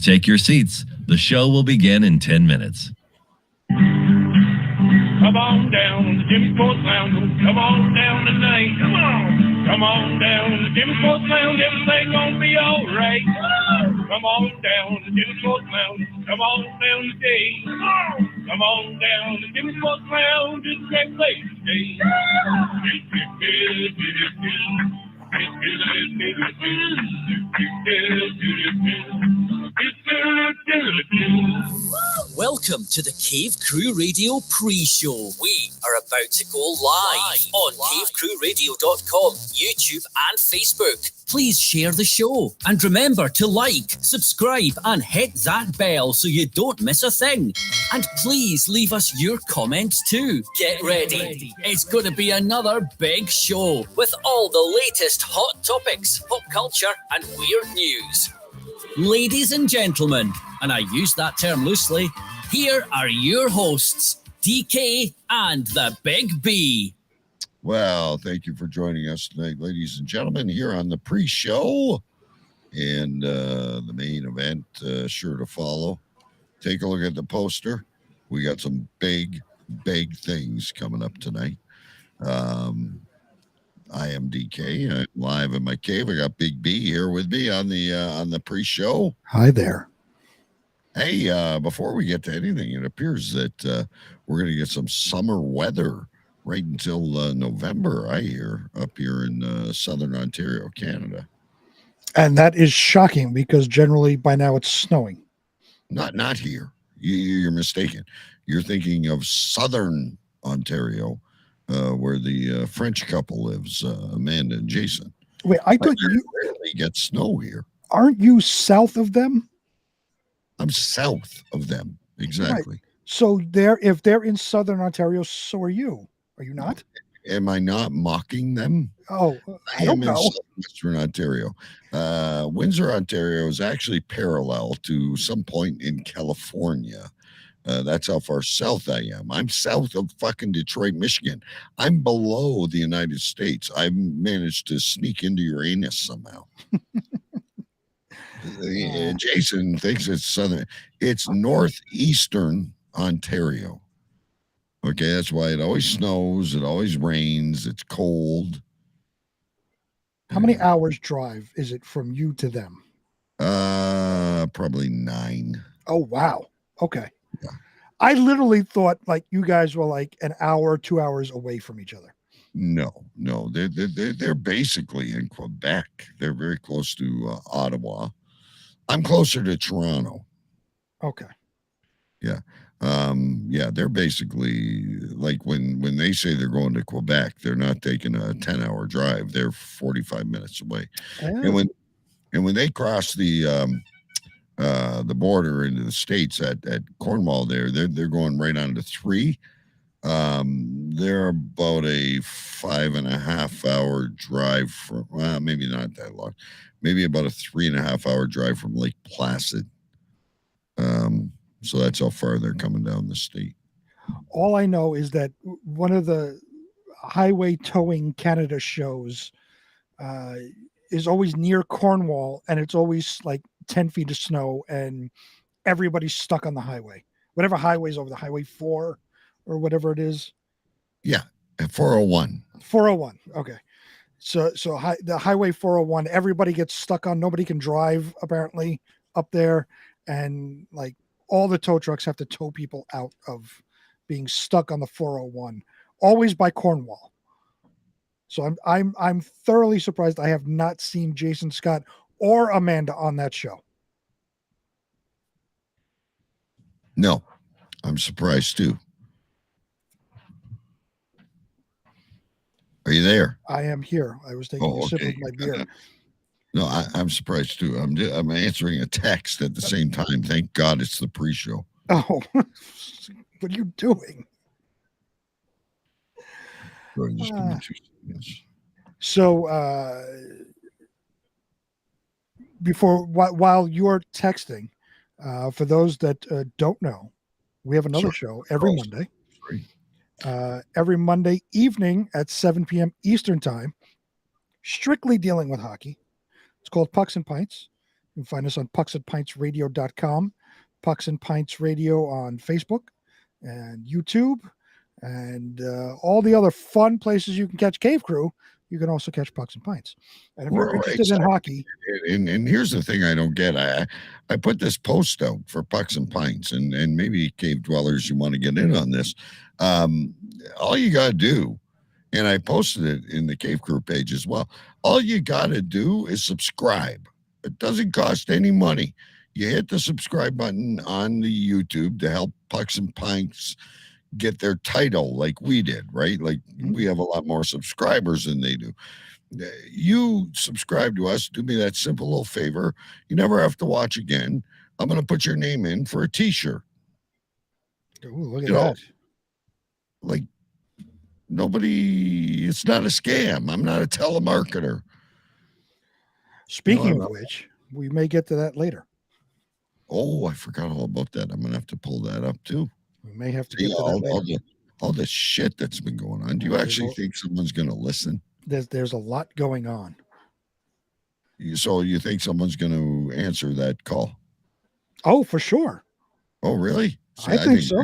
Take your seats. The show will begin in 10 minutes. Come on down to Jimmy Sports Lounge. Come on down tonight. Come on. Come on down to Jimmy Sports Lounge. Everything gonna be all right. Come on down to Jimmy Sports Lounge. Come on down today. Come on down to Jimmy Sports Lounge. It's a great place to stay. Welcome to the Cave Crew Radio pre-show. We are about to go live on cavecrewradio.com, YouTube and Facebook. Please share the show and remember to like, subscribe and hit that bell so you don't miss a thing. And please leave us your comments too. Get ready. It's going to be another big show with all the latest hot topics, pop culture and weird news. Ladies and gentlemen, and I use that term loosely, here are your hosts, DK and the Big B. Well, thank you for joining us tonight, ladies and gentlemen, here on the pre-show. And the main event, sure to follow. Take a look at the poster. We got some big things coming up tonight. I am DK. I'm live in my cave. I got Big B here with me on the pre-show. Hi there. Hey, before we get to anything, it appears that we're going to get some summer weather right until November, I hear, up here in southern Ontario, Canada. And that is shocking because generally by now it's snowing. Not here. You're mistaken. You're thinking of southern Ontario, where the French couple lives, Amanda and Jason. Wait, I thought you rarely get snow here. Aren't you south of them? I'm south of them, exactly. Right. So if they're in southern Ontario, so are you. Are you not? Am I not mocking them? Oh, I don't know. Western Ontario. Windsor, Ontario is actually parallel to some point in California. That's how far south I am. I'm south of fucking Detroit, Michigan. I'm below the United States. I've managed to sneak into Uranus somehow. Jason thinks it's southern. It's northeastern Ontario. Okay, that's why it always snows. It always rains. It's cold. How many hours drive is it from you to them? Probably 9. Oh, wow. Okay. Yeah. I literally thought like you guys were like an hour, 2 hours away from each other. No, they're basically in Quebec. They're very close to Ottawa. I'm closer to Toronto. Okay. Yeah. They're basically like when they say they're going to Quebec, they're not taking a 10-hour drive. They're 45 minutes away. Oh. And when they cross the border into the States at Cornwall they're going right on to 3. They're about a 5.5-hour drive from, well, maybe not that long, maybe about a 3.5-hour drive from Lake Placid. So that's how far they're coming down the state. All I know is that one of the Highway Towing Canada shows is always near Cornwall, and it's always like 10 feet of snow, and everybody's stuck on the highway. Whatever highway's over the Highway 4 or whatever it is. Yeah, 401. 401. Okay. So the Highway 401, everybody gets stuck on. Nobody can drive apparently up there, and like all the tow trucks have to tow people out of being stuck on the 401, always by Cornwall. So I'm thoroughly surprised I have not seen Jason Scott or Amanda on that show. No, I'm surprised too. Are you there? I am here. I was taking a sip of my beer. No, I'm surprised too. I'm answering a text at the same time. Thank God it's the pre-show. Oh, what are you doing? Just give me 2 seconds. So, while you're texting, for those that don't know, we have another show every Monday. Every Monday evening at 7 p.m. Eastern Time, strictly dealing with hockey. It's called Pucks and Pints. You can find us on pucksandpintsradio.com, Pucks and Pints Radio on Facebook and YouTube, and all the other fun places you can catch Cave Crew. You can also catch Pucks and Pints. And if you're interested in hockey. And here's the thing I don't get. I put this post out for Pucks and Pints, and maybe cave dwellers, you want to get in on this. All you got to do, and I posted it in the Cave Crew page as well, all you got to do is subscribe. It doesn't cost any money. You hit the subscribe button on the YouTube to help Pucks and Pints get their title like we did, right? Like we have a lot more subscribers than they do. You subscribe to us, do me that simple little favor. You never have to watch again. I'm going to put your name in for a t-shirt. Ooh, look at that. Like nobody, it's not a scam. I'm not a telemarketer. Speaking of which, we may get to that later. Oh, I forgot all about that. I'm going to have to pull that up too. We may have to get to that later. All the shit that's been going on. Do you actually think someone's going to listen? There's a lot going on. So you think someone's going to answer that call? Oh, for sure. Oh, really? See, I think so.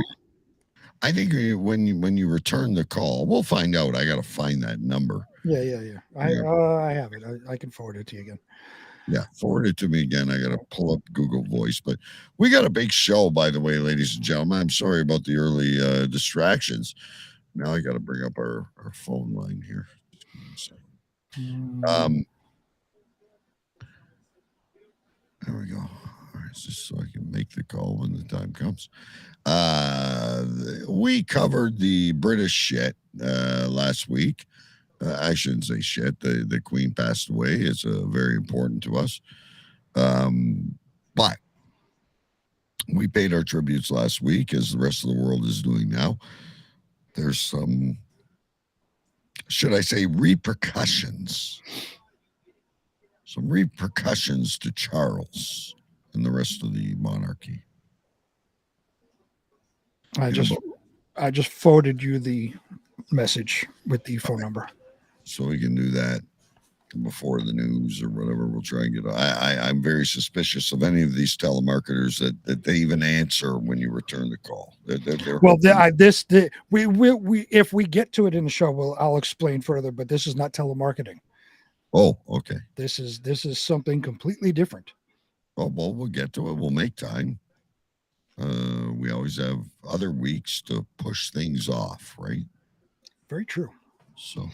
I think when you return the call, we'll find out. I got to find that number. Yeah. I have it. I can forward it to you again. Yeah, forward it to me again. I got to pull up Google Voice. But we got a big show, by the way, ladies and gentlemen. I'm sorry about the early distractions. Now I got to bring up our phone line here. There we go. All right, just so I can make the call when the time comes. We covered the British shit last week. I shouldn't say shit. The Queen passed away. It's very important to us. But we paid our tributes last week, as the rest of the world is doing now. There's some, should I say, repercussions. Some repercussions to Charles and the rest of the monarchy. I just forwarded you the message with the phone number. So we can do that before the news or whatever. We'll try and get. I'm very suspicious of any of these telemarketers that they even answer when you return the call. If we get to it in the show, I'll explain further. But this is not telemarketing. Oh, okay. This is something completely different. Well, we'll get to it. We'll make time. We always have other weeks to push things off, right? Very true. So.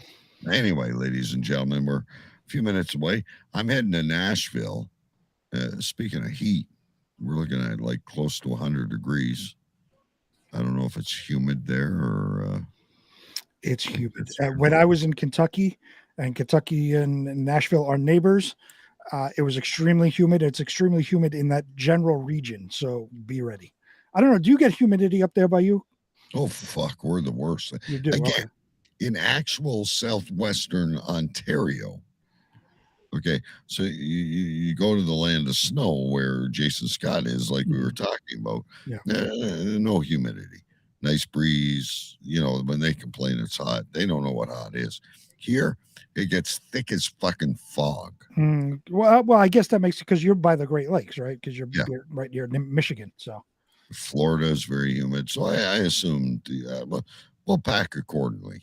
Anyway, ladies and gentlemen, we're a few minutes away. I'm heading to Nashville. Speaking of heat, we're looking at like close to 100 degrees. I don't know if it's humid there or. It's humid. When I was in Kentucky, and Nashville are neighbors, it was extremely humid. It's extremely humid in that general region. So be ready. I don't know. Do you get humidity up there by you? Oh, fuck. We're the worst. You do. Again, okay. In actual southwestern Ontario. Okay, so you go to the land of snow where Jason Scott is, like we were talking about. Yeah. No humidity, nice breeze. You know, when they complain it's hot, they don't know what hot is. Here, it gets thick as fucking fog. Well, I guess that makes it because you're by the Great Lakes, right? Because you're right near Michigan. So Florida is very humid, so I assumed we'll pack accordingly.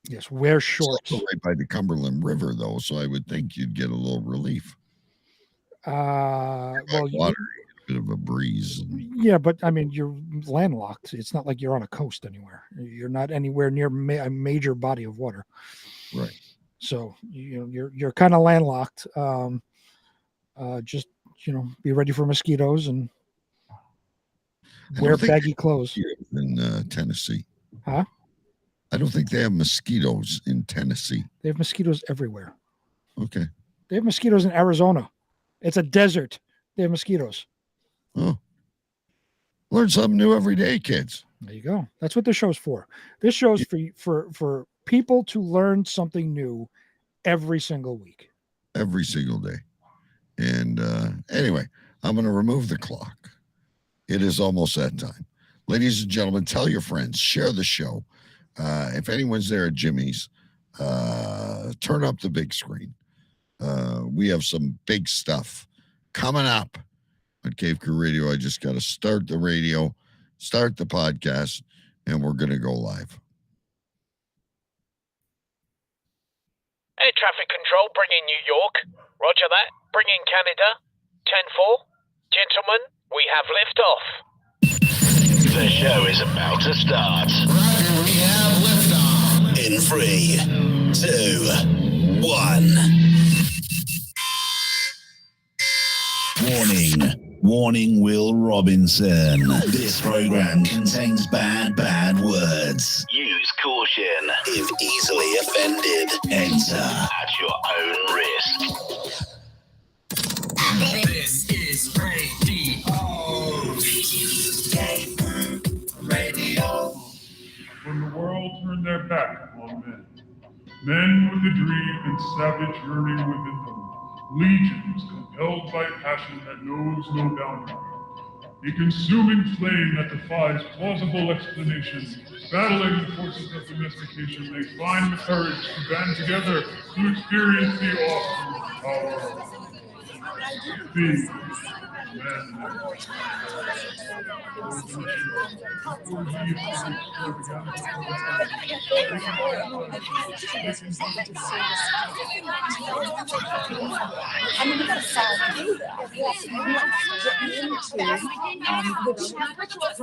Yes, wear shorts. Right by the Cumberland River, though, so I would think you'd get a little relief. Water, a bit of a breeze. Yeah, but I mean, you're landlocked. It's not like you're on a coast anywhere. You're not anywhere near a major body of water. Right. So you're kind of landlocked. Just be ready for mosquitoes and wear baggy clothes. In Tennessee. Huh? I don't think they have mosquitoes in Tennessee. They have mosquitoes everywhere. Okay. They have mosquitoes in Arizona. It's a desert. They have mosquitoes. Oh. Learn something new every day, kids. There you go. That's what this show's for. This show's for people to learn something new every single week. Every single day. And anyway, I'm going to remove the clock. It is almost that time. Ladies and gentlemen, tell your friends. Share the show. If anyone's there at Jimmy's, turn up the big screen. We have some big stuff coming up on Cave Crew Radio. I just got to start the radio, start the podcast, and we're going to go live. Air traffic control, bring in New York. Roger that. Bring in Canada. 10-4. Gentlemen, we have liftoff. The show is about to start. We have liftoff. In 3, 2, 1. Warning, Will Robinson. This program contains bad words. Use caution. If easily offended, Enter at your own risk. This is Radio. When the world turned their back upon men with a dream and savage yearning within them, legions compelled by passion that knows no boundary, a consuming flame that defies plausible explanation, battling the forces of domestication, they find the courage to band together to experience the awesome power of being man.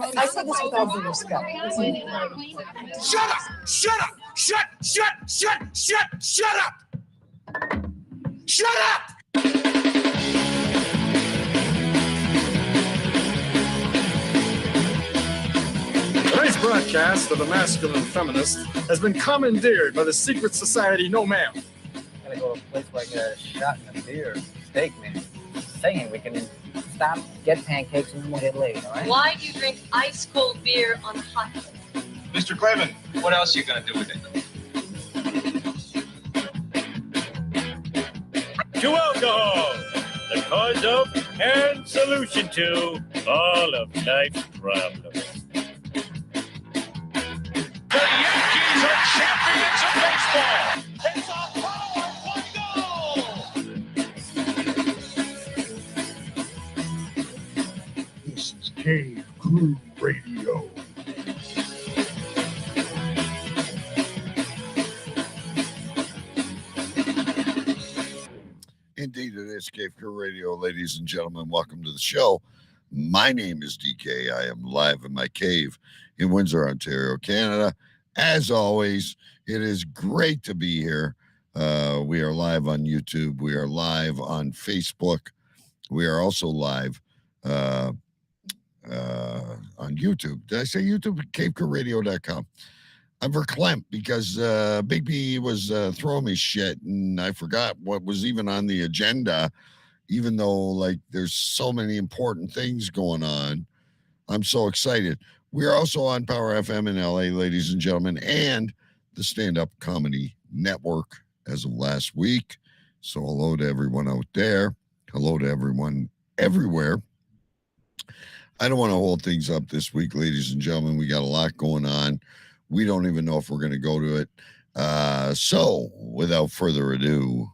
I say this with all due respect. Shut up! Shut up! Shut up! Shut up! Today's broadcast of the masculine feminist has been commandeered by the secret society No Ma'am. Gotta go to a place like a shot and a beer, steak, man. Saying we can stop, get pancakes, and then we'll get laid, all right? Why do you drink ice cold beer on hot day? Mr. Clavin, what else are you gonna do with it? To alcohol, the cause of and solution to all of life's problems. The Yankees are champions of baseball. It's a power, one goal. This is Cave Crew Radio. Indeed, it is Cave Crew Radio, ladies and gentlemen. Welcome to the show. My name is DK. I am live in my cave in Windsor, Ontario, Canada. As always, it is great to be here. We are live on YouTube. We are live on Facebook. We are also live on YouTube. Did I say YouTube? CaveCrewRadio.com. I'm verklempt because Big B was throwing me shit, and I forgot what was even on the agenda, even though, like, there's so many important things going on. I'm so excited. We are also on Power FM in LA, ladies and gentlemen, and the Stand Up Comedy Network as of last week. So hello to everyone out there. Hello to everyone everywhere. I don't want to hold things up this week, ladies and gentlemen. We got a lot going on. We don't even know if we're going to go to it. So without further ado.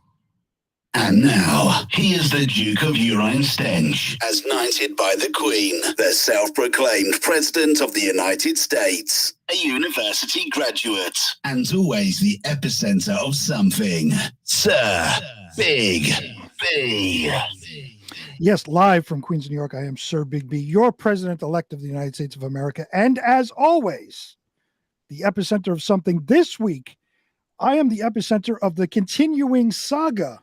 And now, here's the Duke of Urine Stench. As knighted by the Queen, the self-proclaimed President of the United States, a university graduate, And always the epicenter of something. Sir Big B. Yes, live from Queens, New York, I am Sir Big B, your President-elect of the United States of America. And as always, the epicenter of something this week, I am the epicenter of the continuing saga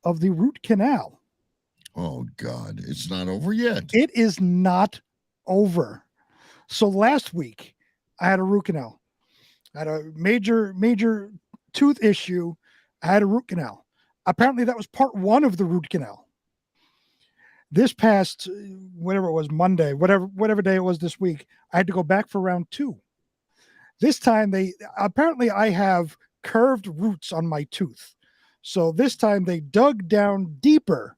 of the root canal. Oh, God, it's not over yet. It is not over. So last week, I had a root canal. I had a major tooth issue. I had a root canal. Apparently, that was part one of the root canal. This past, whatever it was, Monday, whatever day it was this week, I had to go back for round two. This time, I have curved roots on my tooth. So this time they dug down deeper,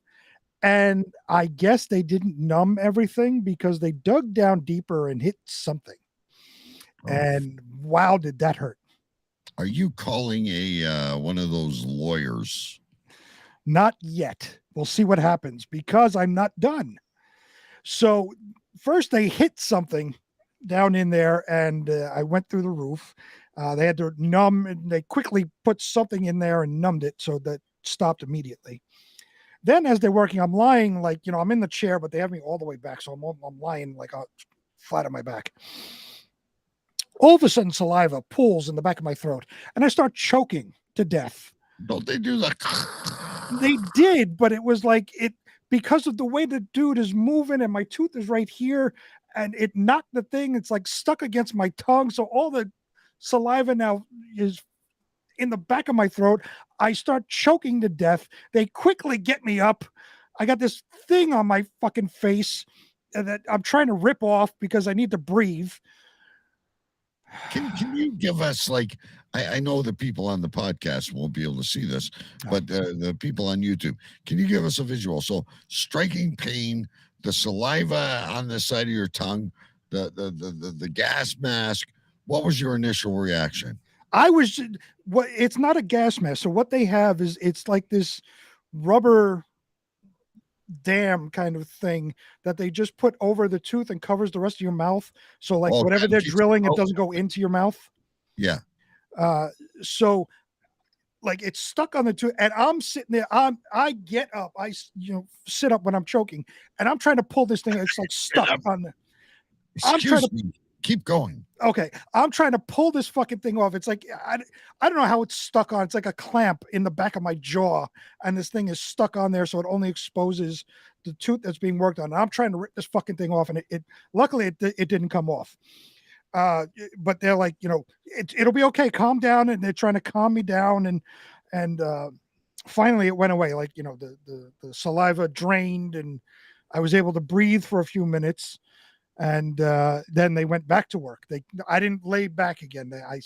and I guess they didn't numb everything because they dug down deeper and hit something. Oh. And wow, did that hurt. Are you calling one of those lawyers? Not yet. We'll see what happens because I'm not done. So first they hit something down in there, and I went through the roof. They had to numb, and they quickly put something in there and numbed it, so that stopped immediately. Then as they're working, I'm lying like, I'm in the chair, but they have me all the way back, so I'm lying like flat on my back. All of a sudden, saliva pools in the back of my throat, and I start choking to death. Don't they do that? They did, but it was like because of the way the dude is moving, and my tooth is right here, and it knocked the thing. It's like stuck against my tongue, so all the saliva now is in the back of my throat. I start choking to death. They quickly get me up. I got this thing on my fucking face that I'm trying to rip off because I need to breathe. Can you give us, like, I know the people on the podcast won't be able to see this, but the people on YouTube, can you give us a visual? So striking pain, the saliva on the side of your tongue, the gas mask. What was your initial reaction? It's not a gas mask. So what they have is it's like this rubber dam kind of thing that they just put over the tooth and covers the rest of your mouth. So like whatever they're drilling, it doesn't go into your mouth. Yeah. So like it's stuck on the tooth, and I'm sitting there. I get up. I sit up when I'm choking, and I'm trying to pull this thing. It's like stuck on the. Excuse me. Keep going. Okay, I'm trying to pull this fucking thing off. It's like I don't know how it's stuck on. It's like a clamp in the back of my jaw, and this thing is stuck on there, so it only exposes the tooth that's being worked on. And I'm trying to rip this fucking thing off, and it luckily it didn't come off. But they're like, it'll be okay. Calm down, and they're trying to calm me down, and finally it went away. Like the saliva drained, and I was able to breathe for a few minutes. And then they went back to work. I didn't lay back again. I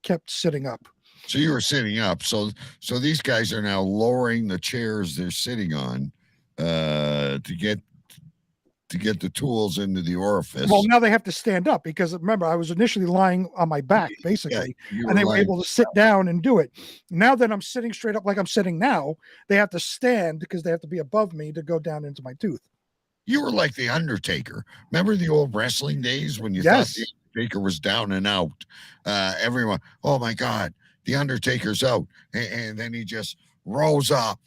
kept sitting up. So you were sitting up. So these guys are now lowering the chairs they're sitting on to get the tools into the orifice. Well, now they have to stand up because remember, I was initially lying on my back, basically, and they were able to sit down and do it. Now that I'm sitting straight up like I'm sitting now, they have to stand because they have to be above me to go down into my tooth. You were like the Undertaker. Remember the old wrestling days when you thought the Undertaker was down and out? Everyone, oh my God, the Undertaker's out. And then he just rose up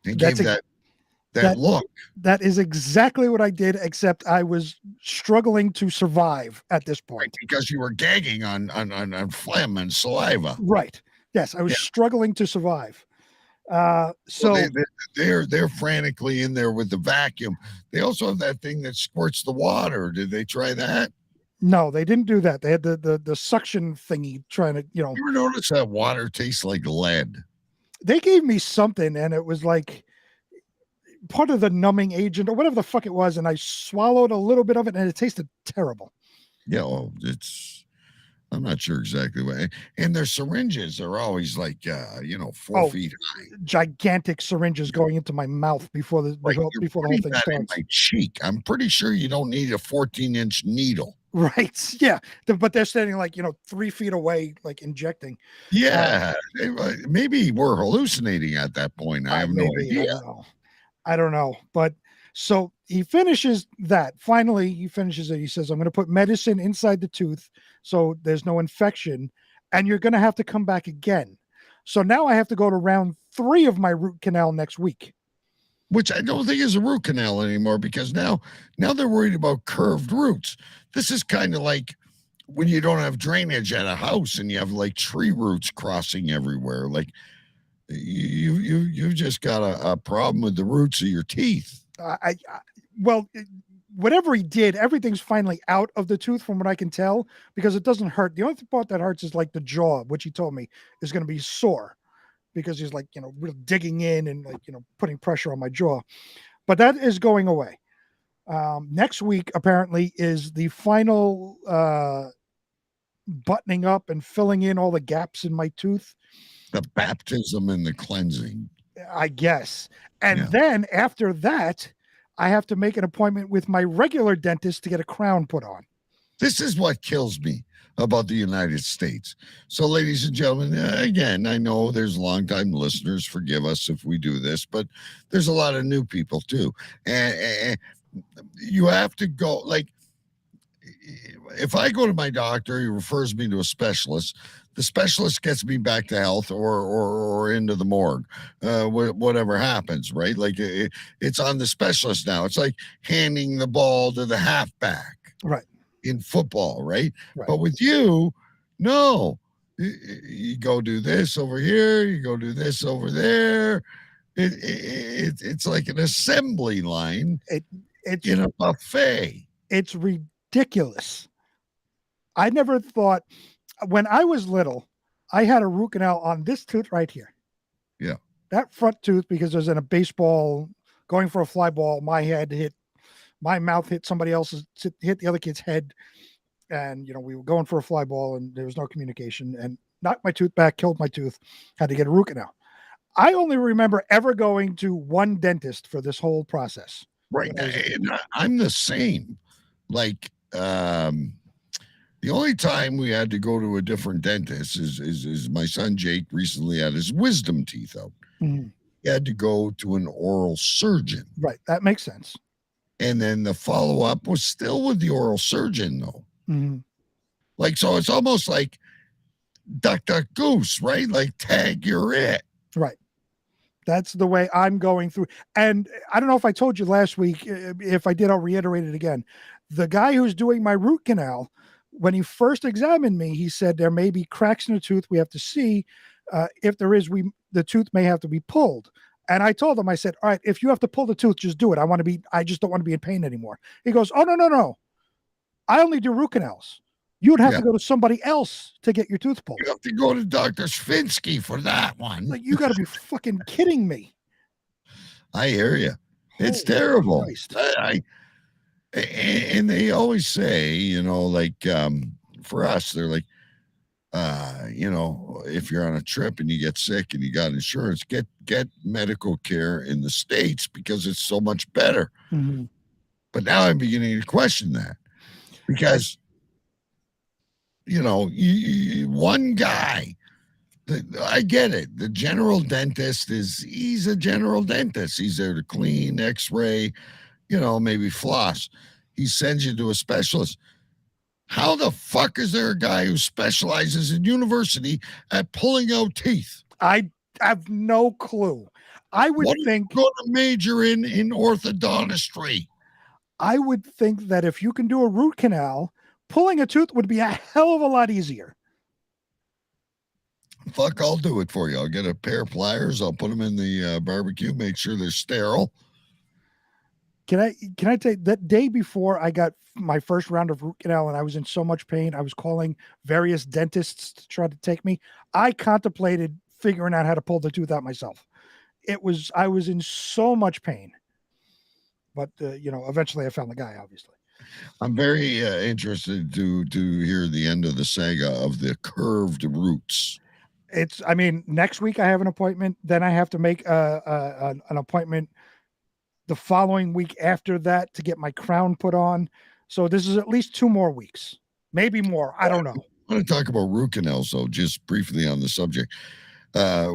and gave that look. That is exactly what I did, except I was struggling to survive at this point. Right, because you were gagging on phlegm and saliva. Right. Yes, I was struggling to survive. So they're frantically in there with the vacuum. They also have that thing that squirts the water. Did they try that? No, they didn't do that. They had the suction thingy trying to, You ever notice that water tastes like lead? They gave me something, and it was like part of the numbing agent or whatever the fuck it was, and I swallowed a little bit of it, and it tasted terrible. Yeah, well, I'm not sure exactly what. And their syringes are always like, 4 feet high. Gigantic syringes going into my mouth before the whole thing starts. In my cheek. I'm pretty sure you don't need a 14-inch needle. Right. Yeah. But they're standing like, 3 feet away, like injecting. Yeah. Maybe we're hallucinating at that point. I have no idea. I don't know. But so he finishes that. Finally, he finishes it. He says, I'm going to put medicine inside the tooth so there's no infection, and you're going to have to come back again. So now I have to go to round 3 of my root canal next week. Which I don't think is a root canal anymore, because now they're worried about curved roots. This is kind of like when you don't have drainage at a house and you have like tree roots crossing everywhere. Like you've just got a problem with the roots of your teeth. Whatever he did, everything's finally out of the tooth from what I can tell, because it doesn't hurt. The only part that hurts is like the jaw, which he told me is going to be sore because he's like, really digging in and like, putting pressure on my jaw. But that is going away. Next week, apparently, is the final buttoning up and filling in all the gaps in my tooth. The baptism and the cleansing, I guess. And then after that, I have to make an appointment with my regular dentist to get a crown put on. This is what kills me about the United States. So, ladies and gentlemen, again, I know there's longtime listeners. Forgive us if we do this, but there's a lot of new people too. And you have to go, like, if I go to my doctor, he refers me to a specialist. The specialist gets me back to health or into the morgue, whatever happens, right? Like it's on the specialist now. It's like handing the ball to the halfback, right, in football, right? But with you, no. You go do this over here. You go do this over there. It's like an assembly line. It's in a buffet. It's ridiculous. I never thought, when I was little, I had a root canal on this tooth right here. Yeah. That front tooth, because I was in a baseball going for a fly ball, my mouth hit somebody else's, hit the other kid's head. And, we were going for a fly ball and there was no communication, and knocked my tooth back, killed my tooth, had to get a root canal. I only remember ever going to one dentist for this whole process. Right. And I'm the same. Like, the only time we had to go to a different dentist is my son Jake recently had his wisdom teeth out. Mm-hmm. He had to go to an oral surgeon. Right. That makes sense. And then the follow-up was still with the oral surgeon, though. Mm-hmm. Like, so it's almost like Duck, Duck, Goose, right? Like, tag, you're it. Right. That's the way I'm going through. And I don't know if I told you last week. If I did, I'll reiterate it again. The guy who's doing my root canal, when he first examined me, he said there may be cracks in the tooth. We have to see. If there is, the tooth may have to be pulled. And I told him, I said, all right, if you have to pull the tooth, just do it. I just don't want to be in pain anymore. He goes, oh, no. I only do root canals. You would have to go to somebody else to get your tooth pulled. You have to go to Dr. Svinsky for that one. Like, you got to be fucking kidding me. I hear you. It's terrible. And they always say, for us, they're like, if you're on a trip and you get sick and you got insurance, get medical care in the States because it's so much better. Mm-hmm. But now I'm beginning to question that because, one guy, I get it. The general dentist he's a general dentist. He's there to clean, x-ray, maybe floss. He sends you to a specialist. How the fuck is there a guy who specializes in university at pulling out teeth? I have no clue. I would think going to major in orthodontistry. I would think that if you can do a root canal, pulling a tooth would be a hell of a lot easier. Fuck, I'll do it for you. I'll get a pair of pliers. I'll put them in the barbecue, make sure they're sterile. Can I tell you, that day before I got my first round of root canal and I was in so much pain, I was calling various dentists to try to take me. I contemplated figuring out how to pull the tooth out myself. I was in so much pain, but eventually I found the guy, obviously. I'm very interested to hear the end of the saga of the curved roots. Next week I have an appointment. Then I have to make an appointment the following week after that to get my crown put on. So this is at least 2 more weeks, maybe more. I don't know. I want to talk about root canals, though, just briefly on the subject.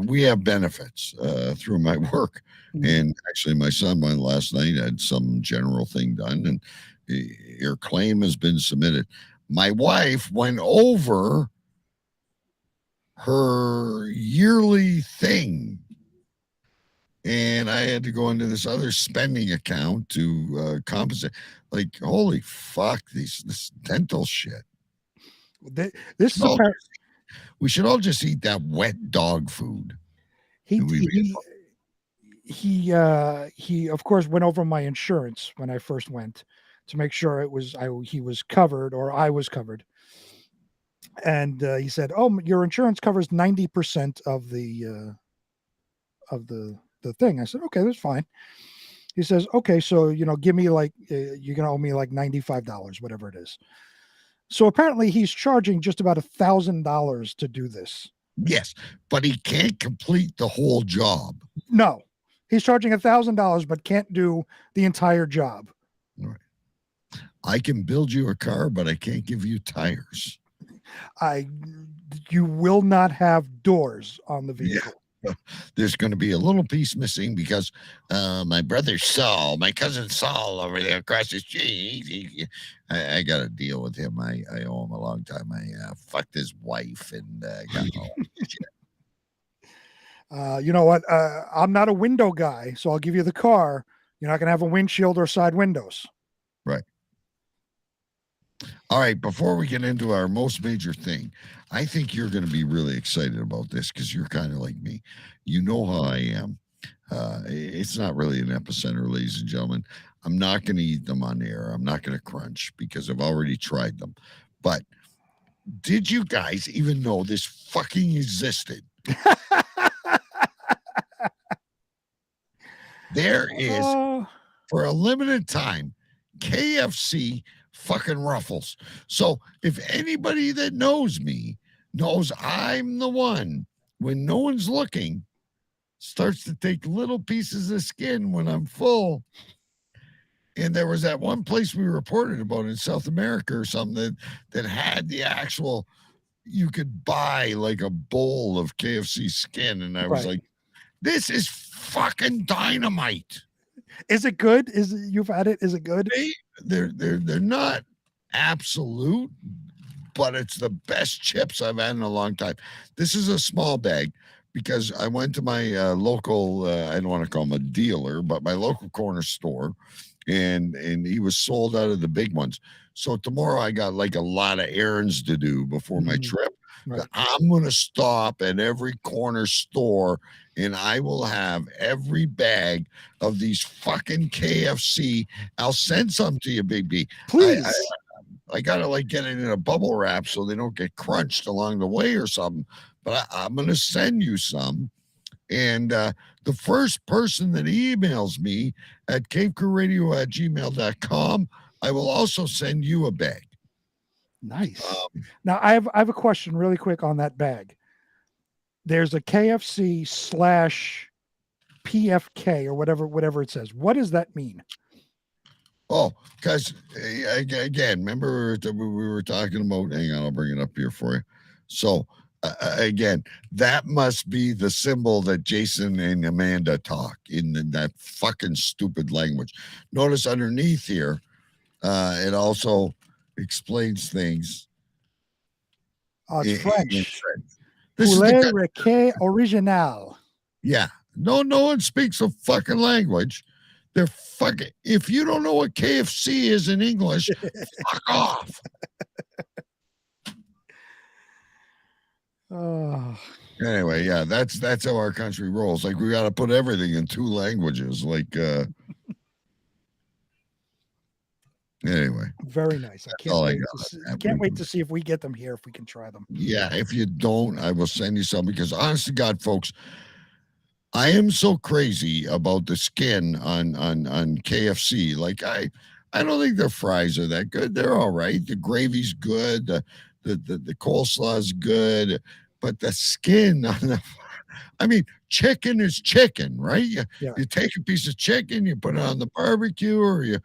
We have benefits through my work. Mm-hmm. And actually, my son went last night, had some general thing done, and your claim has been submitted. My wife went over her yearly thing, and I had to go into this other spending account to compensate. Like, holy fuck, this dental shit. We should all just eat that wet dog food. He of course went over my insurance when I first went to make sure he was covered, or I was covered. And he said, "Oh, your insurance covers 90% of the thing." I said, "Okay, that's fine." He says, "Okay, so give me you're gonna owe me like $95, whatever it is." So apparently he's charging just about $1,000 to do this. Yes, but he can't complete the whole job. No, he's charging $1,000, but can't do the entire job. All right. I can build you a car, but I can't give you tires. You will not have doors on the vehicle. Yeah. There's going to be a little piece missing because my brother Saul, my cousin Saul over there across the street, I got to deal with him. I owe him a long time. I fucked his wife and got all shit. You know what? I'm not a window guy, so I'll give you the car. You're not going to have a windshield or side windows. Right. All right. Before we get into our most major thing, I think you're going to be really excited about this because you're kind of like me. You know how I am. It's not really an epicenter, ladies and gentlemen. I'm not going to eat them on air. I'm not going to crunch because I've already tried them. But did you guys even know this fucking existed? There is, for a limited time, KFC fucking Ruffles. So if anybody that knows me knows I'm the one, when no one's looking, starts to take little pieces of skin when I'm full. And there was that one place we reported about in South America or something that had the actual, you could buy like a bowl of KFC skin. And I was like, this is fucking dynamite. Is it good? You've had it? Is it good? They're not absolute, but it's the best chips I've had in a long time. This is a small bag because I went to my local, I don't want to call him a dealer, but my local corner store, and he was sold out of the big ones. So tomorrow I got like a lot of errands to do before my trip. Right. I'm going to stop at every corner store and I will have every bag of these fucking KFC. I'll send some to you, Big B. Please. I got to like get it in a bubble wrap so they don't get crunched along the way or something. But I'm going to send you some. And the first person that emails me at cavecrewradio@gmail.com, I will also send you a bag. Nice. Now I have a question really quick on that bag. There's a KFC / PFK or whatever it says. What does that mean? Oh, because again, remember we were talking about, hang on, I'll bring it up here for you. So again, that must be the symbol that Jason and Amanda talk in that fucking stupid language. Notice underneath here, it also explains things. It's French. This Poulet Requet Original. Yeah. No one speaks a fucking language. They're fucking. If you don't know what KFC is in English, fuck off. Anyway, yeah, that's how our country rolls. Like we got to put everything in 2 languages. Like anyway, very nice. I can't wait to see if we get them here, if we can try them. Yeah, if you don't, I will send you some because honest to God, folks, I am so crazy about the skin on KFC. Like I don't think their fries are that good. They're all right. The gravy's good. The coleslaw is good, but the skin on the, I mean, chicken is chicken, right? You take a piece of chicken, you put it on the barbecue, or you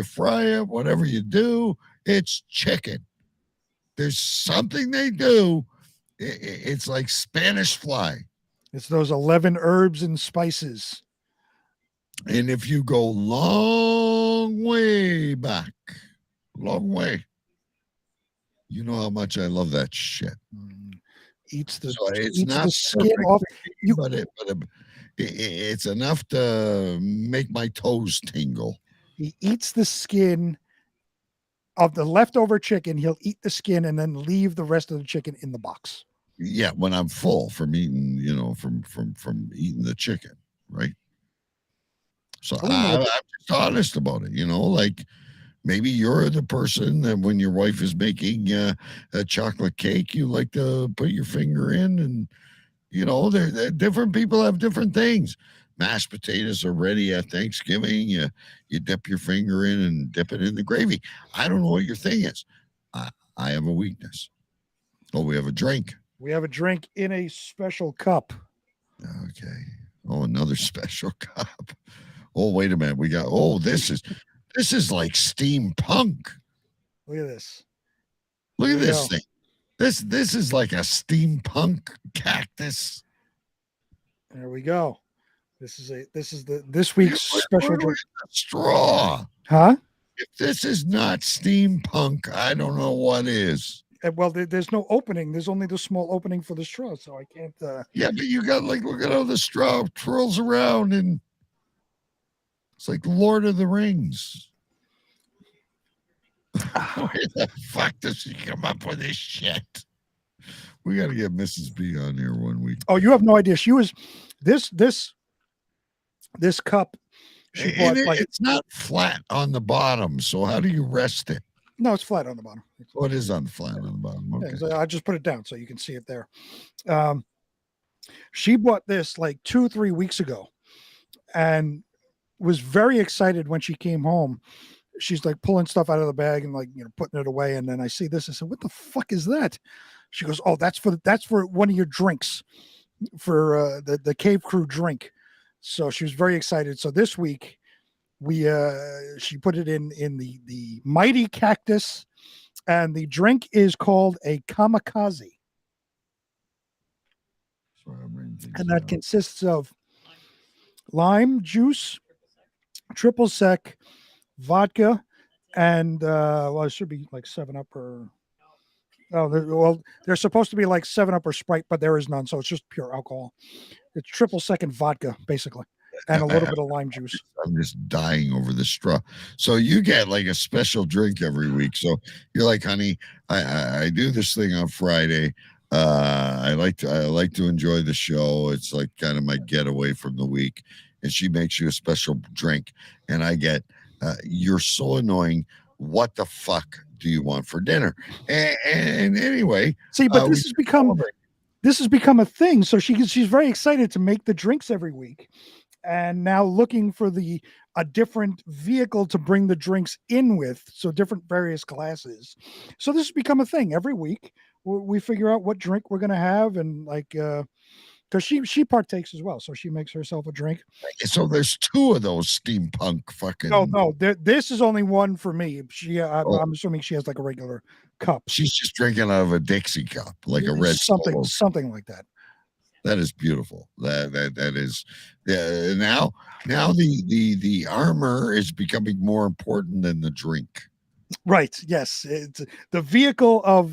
fry it, whatever you do, it's chicken. There's something they do. It's like Spanish fly. It's those 11 herbs and spices. And if you go long way back, long way, you know how much I love that shit. Eats the skin off. But it's enough to make my toes tingle. He eats the skin of the leftover chicken. He'll eat the skin and then leave the rest of the chicken in the box. Yeah, when I'm full from eating, from eating the chicken, right? So I'm just honest about it, like maybe you're the person that when your wife is making a chocolate cake, you like to put your finger in, and they're different people have different things. Mashed potatoes are ready at Thanksgiving. You dip your finger in and dip it in the gravy. I don't know what your thing is. I have a weakness. Oh, we have a drink. We have a drink in a special cup. Okay. Oh, another special cup. Oh, wait a minute. We got. Oh, this is like steampunk. Look at this. Look at this thing. This is like a steampunk cactus. There we go. This is this week's special drink. Straw. Huh? If this is not steampunk, I don't know what is. Well, there's no opening. There's only the small opening for the straw, so I can't. Yeah, but you got look at how the straw twirls around, and it's like Lord of the Rings. Where the fuck does she come up with this shit? We got to get Mrs. B on here one week. Oh, you have no idea. She was this cup. She bought it's not flat on the bottom. So how do you rest it? No, it's flat on the bottom. Oh, it is flat on the bottom. Okay. Yeah, so I just put it down so you can see it there. She bought this like 2-3 weeks ago, and was very excited when she came home. She's like pulling stuff out of the bag and like, putting it away. And then I see this. I said, "What the fuck is that?" She goes, "Oh, that's for one of your drinks, for the Cave Crew drink." So she was very excited. So this week she put it in the Mighty Cactus, and the drink is called a kamikaze. And that consists of lime juice, triple sec, vodka, and it should be like 7-Up or they're supposed to be like 7-Up or Sprite, but there is none, so it's just pure alcohol. It's triple second vodka basically, and a little bit of lime juice. I'm just dying over the straw. So you get like a special drink every week. So you're like, "Honey, I do this thing on Friday. I like to enjoy the show. It's like kind of my getaway from the week." And she makes you a special drink, and I get, "You're so annoying. What the fuck do you want for dinner?" And anyway, see, but this has become a thing. So she's very excited to make the drinks every week, and now looking for a different vehicle to bring the drinks in with. So different various glasses. So this has become a thing every week. We figure out what drink we're gonna have, and like because she partakes as well, so she makes herself a drink. So there's 2 of those steampunk fucking. No, this is only one for me. I'm assuming she has like a regular cup. She's just drinking out of a Dixie cup, like a red something like that. That is beautiful. That is. Now the armor is becoming more important than the drink. Right. Yes. It's the vehicle of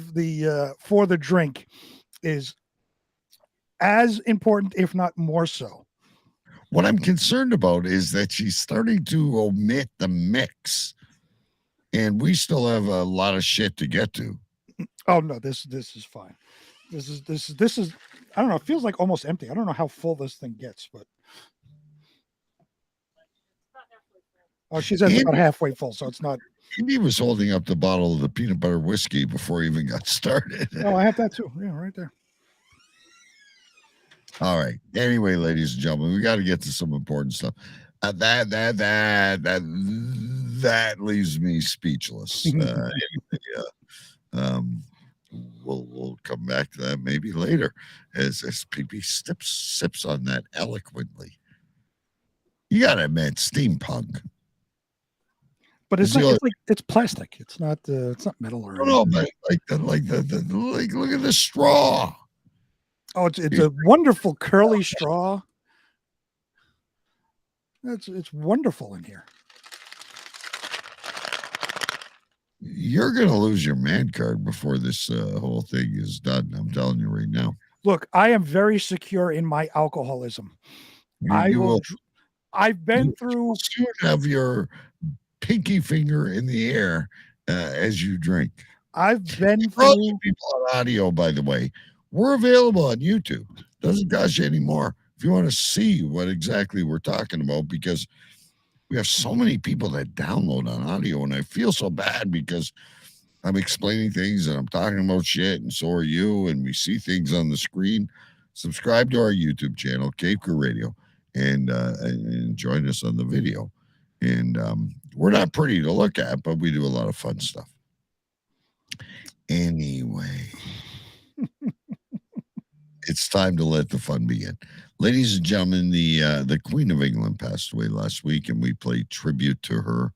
for the drink is as important, if not more so. What I'm concerned about is that she's starting to omit the mix, and we still have a lot of shit to get to. Oh no, this is fine. This is I don't know, it feels like almost empty. I don't know how full this thing gets, but she says it's about halfway full, so it's not. He was holding up the bottle of the peanut butter whiskey before he even got started. Oh, I have that too. Yeah, right there. All right. Anyway, ladies and gentlemen, we got to get to some important stuff. That leaves me speechless. We'll come back to that maybe later as PP sips on that eloquently. You got to admit, steampunk. But it's plastic. It's not metal or. No, but like look at the straw. Oh, it's a wonderful curly straw. It's wonderful in here. You're gonna lose your man card before this whole thing is done. I'm telling you right now. Look, I am very secure in my alcoholism. I've been through. You have your pinky finger in the air as you drink. I've been for all you people on audio, by the way. We're available on YouTube. Doesn't cost you anymore if you want to see what exactly we're talking about, because we have so many people that download on audio, and I feel so bad because I'm explaining things and I'm talking about shit, and so are you, and we see things on the screen. Subscribe to our YouTube channel, Cave Crew Radio, and join us on the video. And we're not pretty to look at, but we do a lot of fun stuff. Anyway. It's time to let the fun begin. Ladies and gentlemen, the Queen of England passed away last week, and we played tribute to her.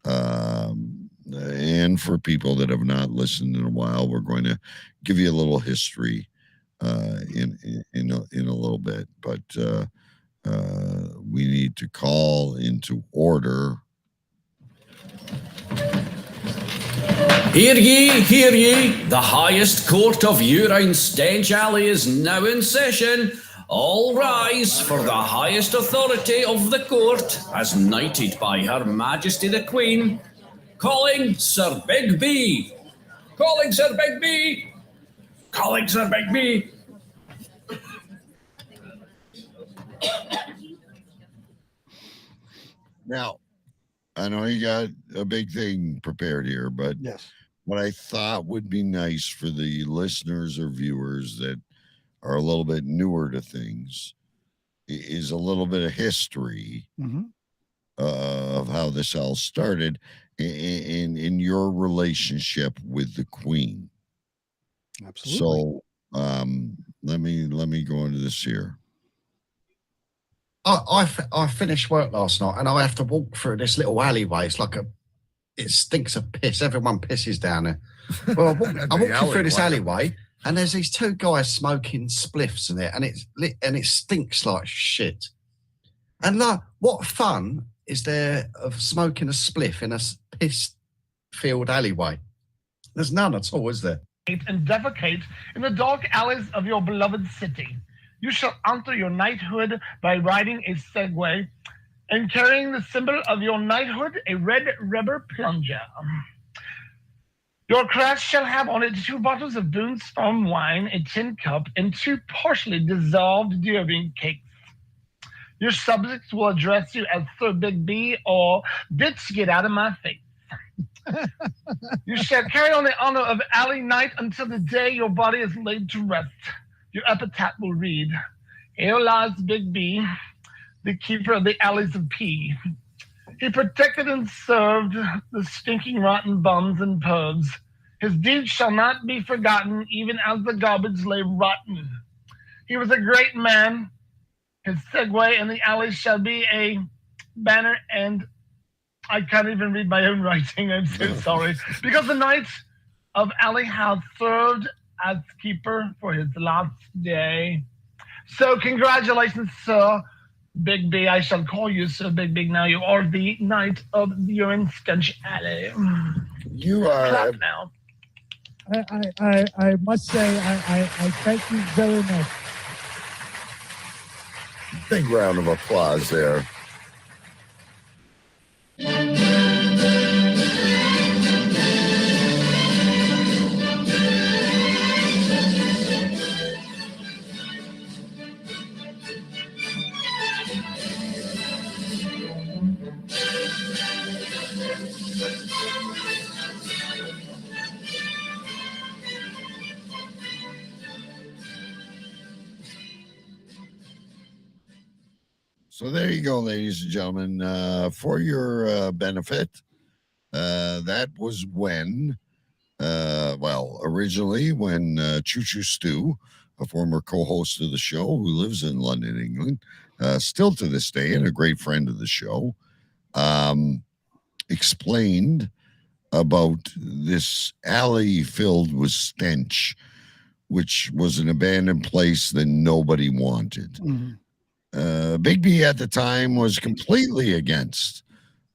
And again, for people that have not listened in a while, we're going to give you a little history in a little bit, but we need to call into order. Hear ye, the highest court of Urine Stench Alley is now in session. All rise for the highest authority of the court, as knighted by Her Majesty the Queen. Calling Sir Bigby. Calling Sir Bigby. Calling Sir Bigby. Now, I know you got a big thing prepared here, but yes, what I thought would be nice for the listeners or viewers that are a little bit newer to things is a little bit of history of how this all started in your relationship with the Queen. Absolutely. So let me go into this here. I finished work last night and I have to walk through this little alleyway. It's like it stinks of piss. Everyone pisses down there. Well, I walked through this alleyway and there's these two guys smoking spliffs in it, and it stinks like shit. And like, what fun is there of smoking a spliff in a piss-filled alleyway? There's none at all, is there? And defecate in the dark alleys of your beloved city. You shall enter your knighthood by riding a Segway and carrying the symbol of your knighthood, a red rubber plunger. Your crest shall have on it 2 bottles of Boone's Farm wine, a tin cup, and 2 partially dissolved deer cakes. Your subjects will address you as Sir Bigby or Bitch, get out of my face. You shall carry on the honor of Alley Knight until the day your body is laid to rest. Your epitaph will read, "Here lies Bigby, the keeper of the alleys of P. He protected and served the stinking rotten bums and pubs. His deeds shall not be forgotten, even as the garbage lay rotten. He was a great man. His Segway in the alleys shall be a banner," and I can't even read my own writing. I'm so sorry. Because the Knight of Alley has served as keeper for his last day. So congratulations, Sir Bigby. I shall call you Sir Bigby now. You are the Knight of the Urine Stench Alley. You are. Clap now. I must say, I thank you very much. Big round of applause there. So there you go, ladies and gentlemen. For your benefit, that was when, originally when Choo Choo Stew, a former co-host of the show who lives in London, England, still to this day, and a great friend of the show, explained about this alley filled with stench, which was an abandoned place that nobody wanted. Bigby at the time was completely against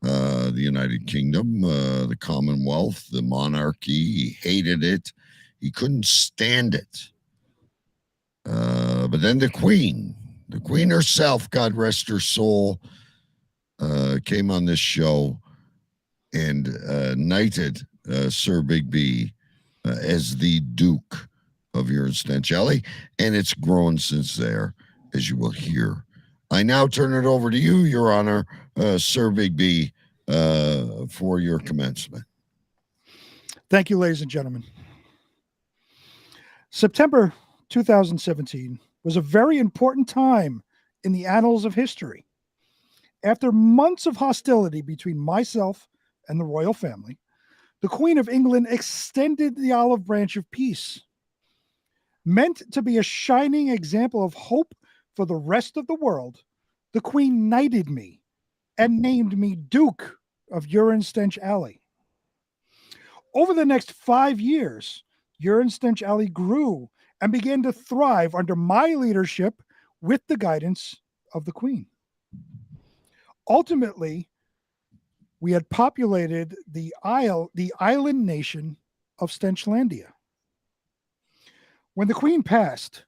the United Kingdom, the Commonwealth, the monarchy. He hated it. He couldn't stand it. But then the Queen herself, God rest her soul, came on this show and knighted Sir Bigby as the Duke of Urine Stench Alley, and it's grown since there, as you will hear. I now turn it over to you, Your Honor, Sir Bigby, for your commencement. Thank you, ladies and gentlemen. September 2017 was a very important time in the annals of history. After months of hostility between myself and the royal family, the Queen of England extended the olive branch of peace. Meant to be a shining example of hope for the rest of the world, the Queen knighted me and named me Duke of Urine Stench Alley. Over the next 5 years, Urine Stench Alley grew and began to thrive under my leadership with the guidance of the Queen. Ultimately, we had populated the island nation of Stenchlandia. When the Queen passed,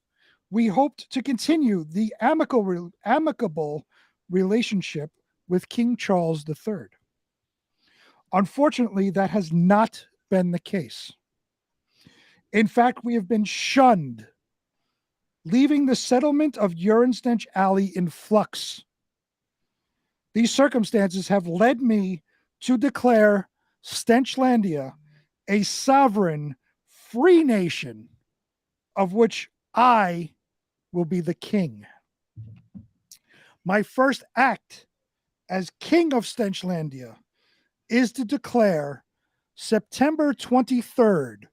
we hoped to continue the amicable relationship with King Charles III. Unfortunately, that has not been the case. In fact, we have been shunned, leaving the settlement of Urine Stench Alley in flux. These circumstances have led me to declare Stenchlandia a sovereign, free nation of which I will be the king. My first act as king of Stenchlandia is to declare September 23rd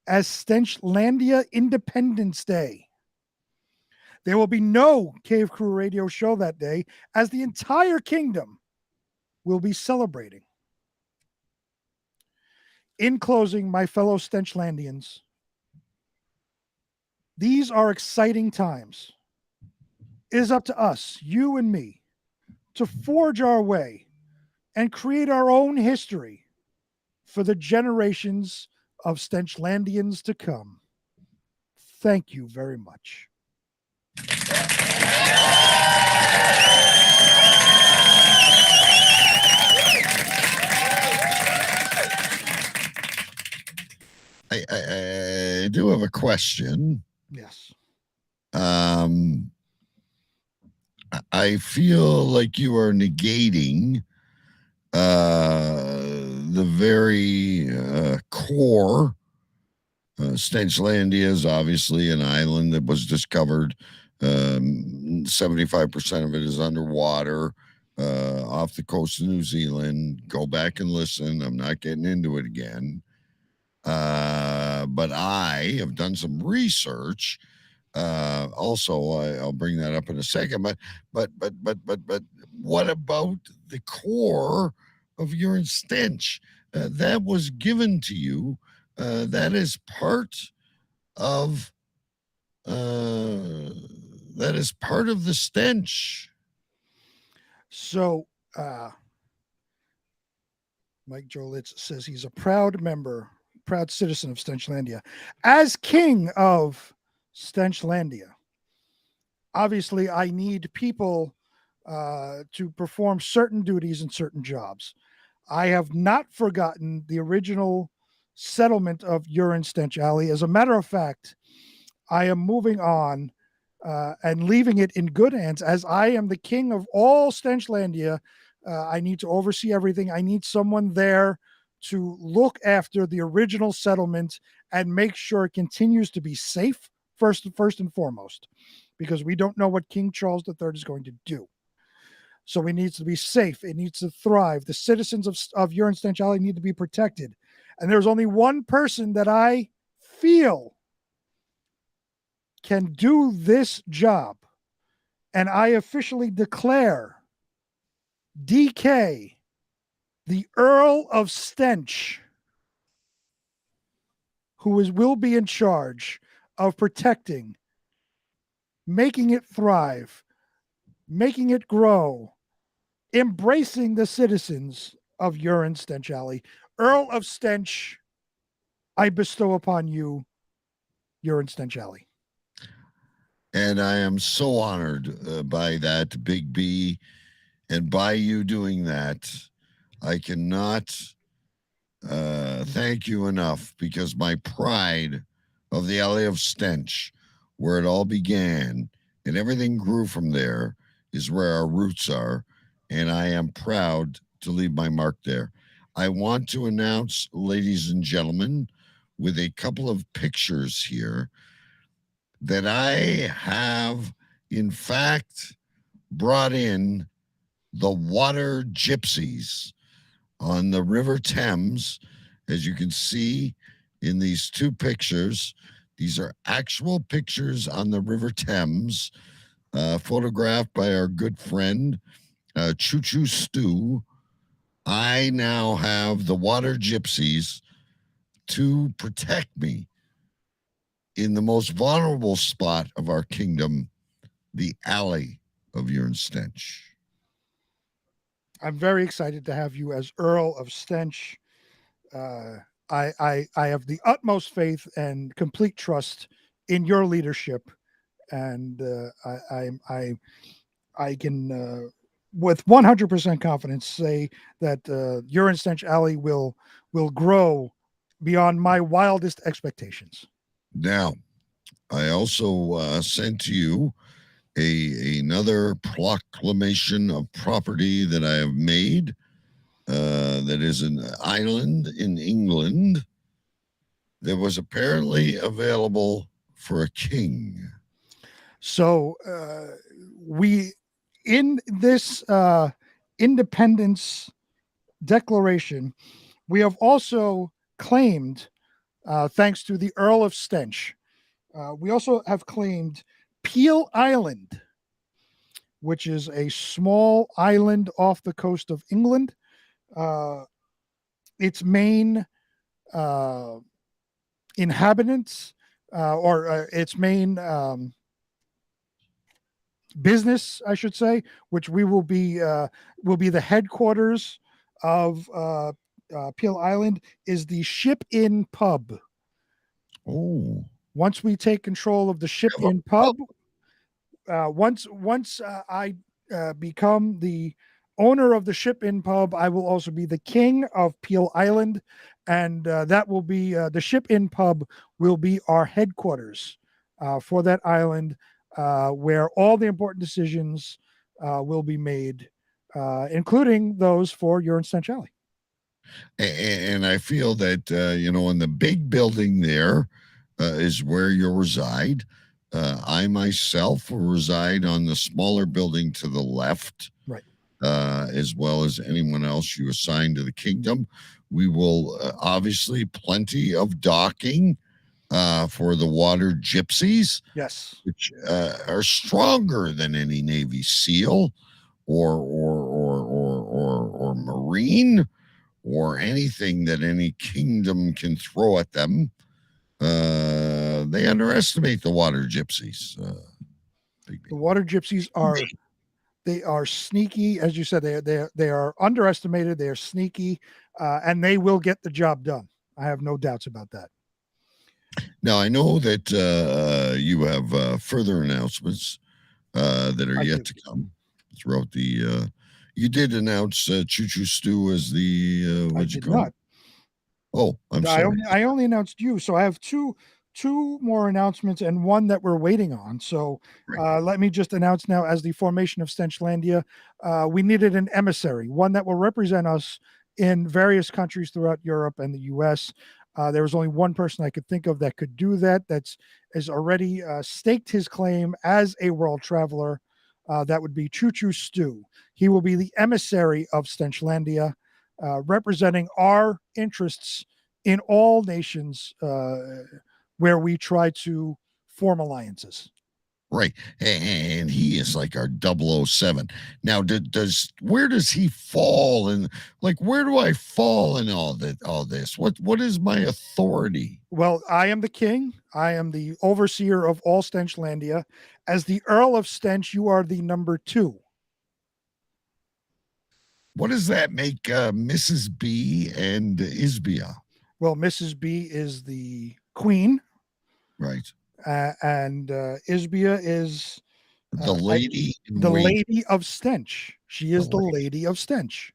as Stenchlandia Independence Day. There will be no Cave Crew Radio show that day, as the entire kingdom will be celebrating. In closing, my fellow Stenchlandians, these are exciting times. It is up to us, you and me, to forge our way and create our own history for the generations of Stenchlandians to come. Thank you very much. I do have a question. Yes. I feel like you are negating the very core. Stenchlandia is obviously an island that was discovered. 75% of it is underwater off the coast of New Zealand. Go back and listen. I'm not getting into it again. But I have done some research. Also, I'll bring that up in a second. But what about the core of Urine Stench? That was given to you. That is part of the stench. So, Mike Jolitz says he's a proud citizen of Stenchlandia. As king of Stenchlandia, obviously I need people to perform certain duties and certain jobs. I have not forgotten the original settlement of Urine Stench Alley. As a matter of fact, I am moving on and leaving it in good hands, as I am the king of all Stenchlandia. I need to oversee everything. I need someone there to look after the original settlement and make sure it continues to be safe first and foremost, because we don't know what King Charles III is going to do. So it needs to be safe. It needs to thrive. The citizens of Urine Stench Alley need to be protected. And there's only one person that I feel can do this job. And I officially declare DK, the Earl of Stench, who will be in charge of protecting, making it thrive, making it grow, embracing the citizens of Urine Stench Alley. Earl of Stench, I bestow upon you Urine Stench Alley. And I am so honored by that, Big B. And by you doing that, I cannot thank you enough, because my pride of the Alley of Stench, where it all began and everything grew from there, is where our roots are. And I am proud to leave my mark there. I want to announce, ladies and gentlemen, with a couple of pictures here, that I have, in fact, brought in the water gypsies on the River Thames. As you can see in these two pictures, these are actual pictures on the River Thames, photographed by our good friend, Choo Choo Stew. I now have the water gypsies to protect me in the most vulnerable spot of our kingdom, the alley of Urine Stench. I'm very excited to have you as Earl of Stench. I have the utmost faith and complete trust in your leadership, and I can with 100% confidence say that Urine Stench Alley will grow beyond my wildest expectations. Now, I also sent to you another proclamation of property that I have made. That is an island in England that was apparently available for a king. So we, in this independence declaration, we have also claimed, thanks to the Earl of Stench, we also have claimed Peel Island, which is a small island off the coast of England. Its main inhabitants, or its main business, I should say, which will be the headquarters of Peel Island, is the Ship Inn Pub. Oh. Once we take control of the Ship Inn Pub, once I become the owner of the Ship Inn Pub, I will also be the king of Peel Island, and that will be the Ship Inn Pub will be our headquarters for that island, where all the important decisions will be made, including those for Urine Stench Alley. And I feel that in the big building there is where you'll reside. I myself will reside on the smaller building to the left, right? As well as anyone else you assign to the kingdom. We will obviously plenty of docking for the water gypsies, yes, which are stronger than any Navy SEAL or Marine or anything that any kingdom can throw at them. They underestimate the water gypsies. The water gypsies are sneaky, as you said. They are underestimated. They are sneaky, and they will get the job done. I have no doubts about that. Now, I know that you have further announcements that are yet to come throughout the. You did announce Choo Choo Stew as the what'd you call it? Oh, I'm sorry. I only announced you, so I have two more announcements and one that we're waiting on. So let me just announce now, as the formation of Stenchlandia, we needed an emissary, one that will represent us in various countries throughout Europe and the U.S. There was only one person I could think of that could do that. Has already staked his claim as a world traveler. That would be Choo Choo Stew. He will be the emissary of Stenchlandia, representing our interests in all nations where we try to form alliances. Right. And he is like our 007. Now, where does he fall? And where do I fall in all this? What is my authority? Well, I am the king. I am the overseer of all Stenchlandia. As the Earl of Stench, you are the number 2. What does that make Mrs. B and Isbia? Well, Mrs. B is the queen. Right. And Isbia is the lady. Lady of Stench. She is the Lady of Stench.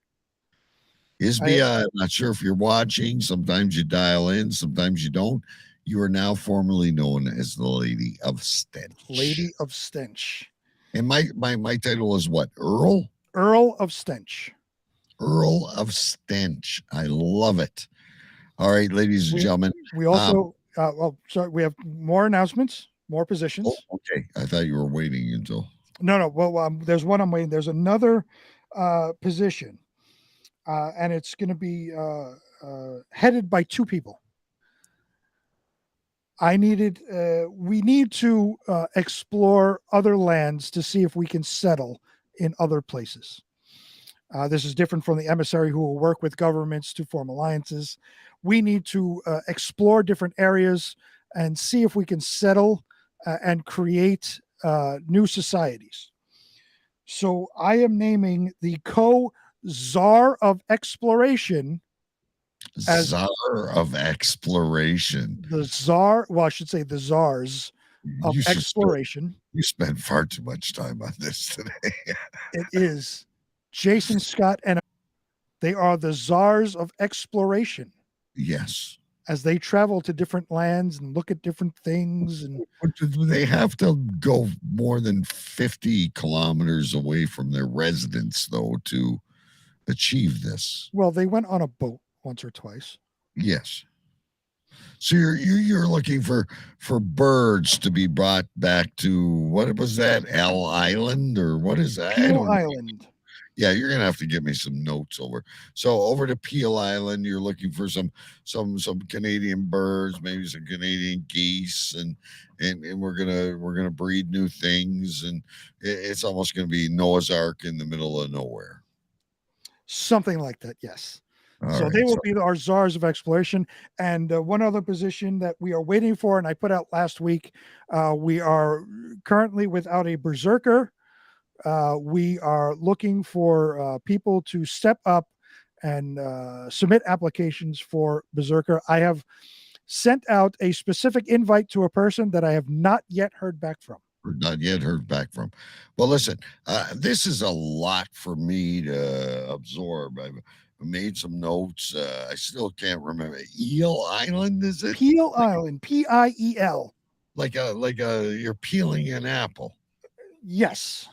Isbia, I'm not sure if you're watching. Sometimes you dial in, sometimes you don't. You are now formally known as the Lady of Stench. Lady of Stench. And my title is what? Earl? Earl of Stench. Earl of Stench. I love it. All right, ladies and gentlemen. We also, we have more announcements, more positions. Oh, okay. I thought you were waiting until. No. Well, there's one I'm waiting. There's another position, and it's going to be headed by 2 people. We need to explore other lands to see if we can settle in other places. This is different from the emissary who will work with governments to form alliances. we need to explore different areas and see if we can settle and create new societies. So I am naming the co-czar of exploration as Czar of exploration. the czar. Well, I should say the czars of exploration. You spent far too much time on this today. It is Jason Scott, and they are the czars of exploration. Yes. As they travel to different lands and look at different things. And they have to go more than 50 kilometers away from their residence, though, to achieve this. Well, they went on a boat once or twice. Yes. So you're looking for birds to be brought back to, what was that, L Island, or what is that? Peel Island. Yeah, you're gonna have to give me some notes over. So over to Peel Island, you're looking for some Canadian birds, maybe some Canadian geese, and we're gonna breed new things, and it's almost gonna be Noah's Ark in the middle of nowhere. Something like that, yes. So right, they will be our czars of exploration. And one other position that we are waiting for, and I put out last week, we are currently without a berserker. We are looking for people to step up and submit applications for berserker. I have sent out a specific invite to a person that I have not yet heard back from. Well, listen, this is a lot for me to absorb. I've made some notes. I still can't remember. Eel Island, is it? Peel Island, Piel. Like you're peeling an apple. Yes.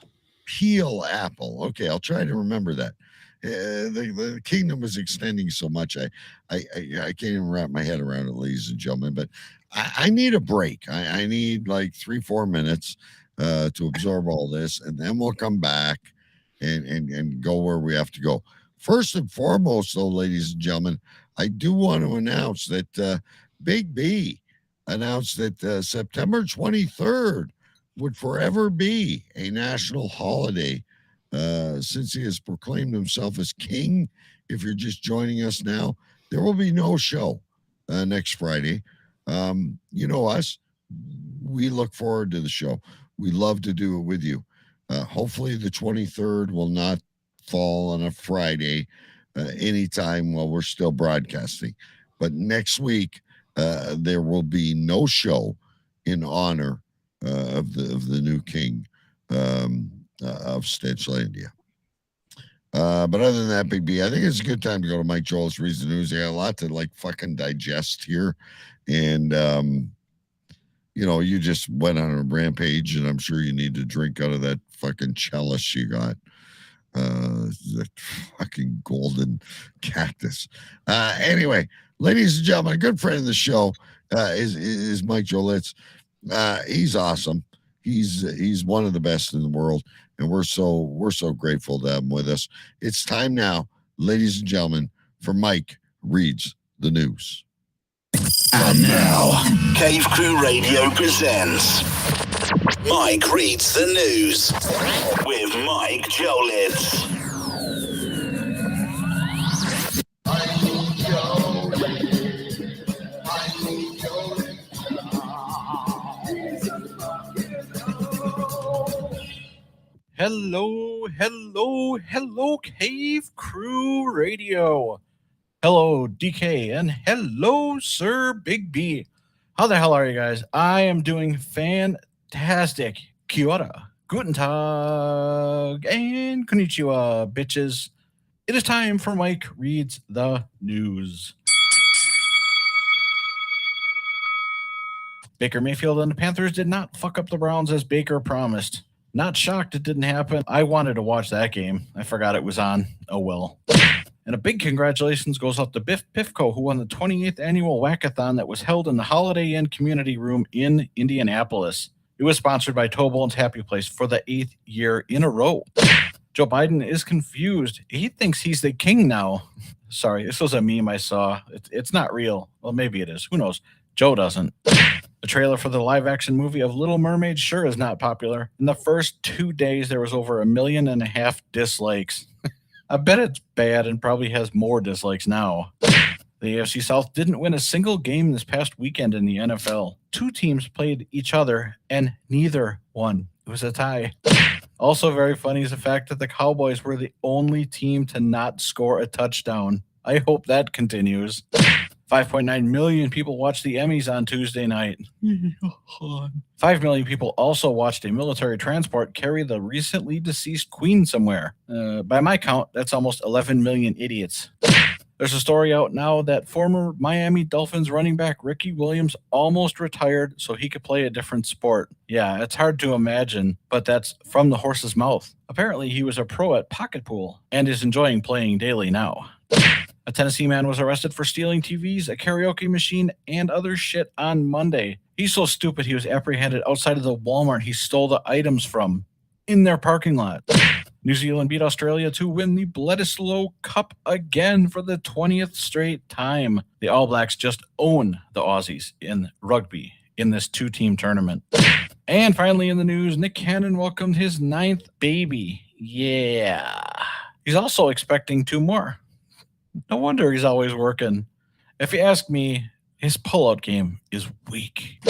Peel apple. Okay, I'll try to remember that. The kingdom is extending so much. I can't even wrap my head around it, ladies and gentlemen. But I need a break. I need like 3-4 minutes to absorb all this, and then we'll come back and go where we have to go. First and foremost, though, ladies and gentlemen, I do want to announce that Big B announced that September 23rd would forever be a national holiday since he has proclaimed himself as king. If you're just joining us now, there will be no show next Friday. You know us. We look forward to the show. We love to do it with you. Hopefully the 23rd will not fall on a Friday anytime while we're still broadcasting. But next week, there will be no show in honor of the new king of Stenchlandia. But other than that, Big B, I think it's a good time to go to Mike Jolitz Reads the News. I got a lot to like fucking digest here. And you just went on a rampage, and I'm sure you need to drink out of that fucking chalice you got. That fucking golden cactus. Anyway, ladies and gentlemen, a good friend of the show is Mike Jolitz. He's awesome. He's one of the best in the world, and we're so grateful to have him with us. It's time now, ladies and gentlemen, for Mike Reads the News. And now, Cave Crew Radio presents Mike Reads the News with Mike Jolitz. Hello, Cave Crew Radio. Hello, DK, and hello, Sir Big B. How the hell are you guys? I am doing fantastic. Kia ora, guten tag, and konnichiwa, bitches. It is time for Mike Reads the News. Baker Mayfield and the Panthers did not fuck up the Browns as Baker promised. Not shocked it didn't happen. I wanted to watch that game. I forgot it was on. Oh well. And a big congratulations goes out to Biff Pifko, who won the 28th annual Whackathon that was held in the Holiday Inn Community Room in Indianapolis. It was sponsored by Tobler's Happy Place for the 8th year in a row. Joe Biden is confused. He thinks he's the king now. Sorry, this was a meme I saw. It's not real. Well, maybe it is. Who knows? Joe doesn't. The trailer for the live-action movie of Little Mermaid sure is not popular. In the first 2 days, there was over 1.5 million dislikes. I bet it's bad and probably has more dislikes now. The AFC South didn't win a single game this past weekend in the NFL. 2 teams played each other, and neither won. It was a tie. Also very funny is the fact that the Cowboys were the only team to not score a touchdown. I hope that continues. 5.9 million people watched the Emmys on Tuesday night. 5 million people also watched a military transport carry the recently deceased queen somewhere. By my count, that's almost 11 million idiots. There's a story out now that former Miami Dolphins running back Ricky Williams almost retired so he could play a different sport. Yeah, it's hard to imagine, but that's from the horse's mouth. Apparently, he was a pro at pocket pool and is enjoying playing daily now. A Tennessee man was arrested for stealing TVs, a karaoke machine, and other shit on Monday. He's so stupid he was apprehended outside of the Walmart he stole the items from in their parking lot. New Zealand beat Australia to win the Bledisloe Cup again for the 20th straight time. The All Blacks just own the Aussies in rugby in this 2-team tournament. And finally in the news, Nick Cannon welcomed his 9th baby. Yeah. He's also expecting 2 more. No wonder he's always working. If you ask me, his pullout game is weak.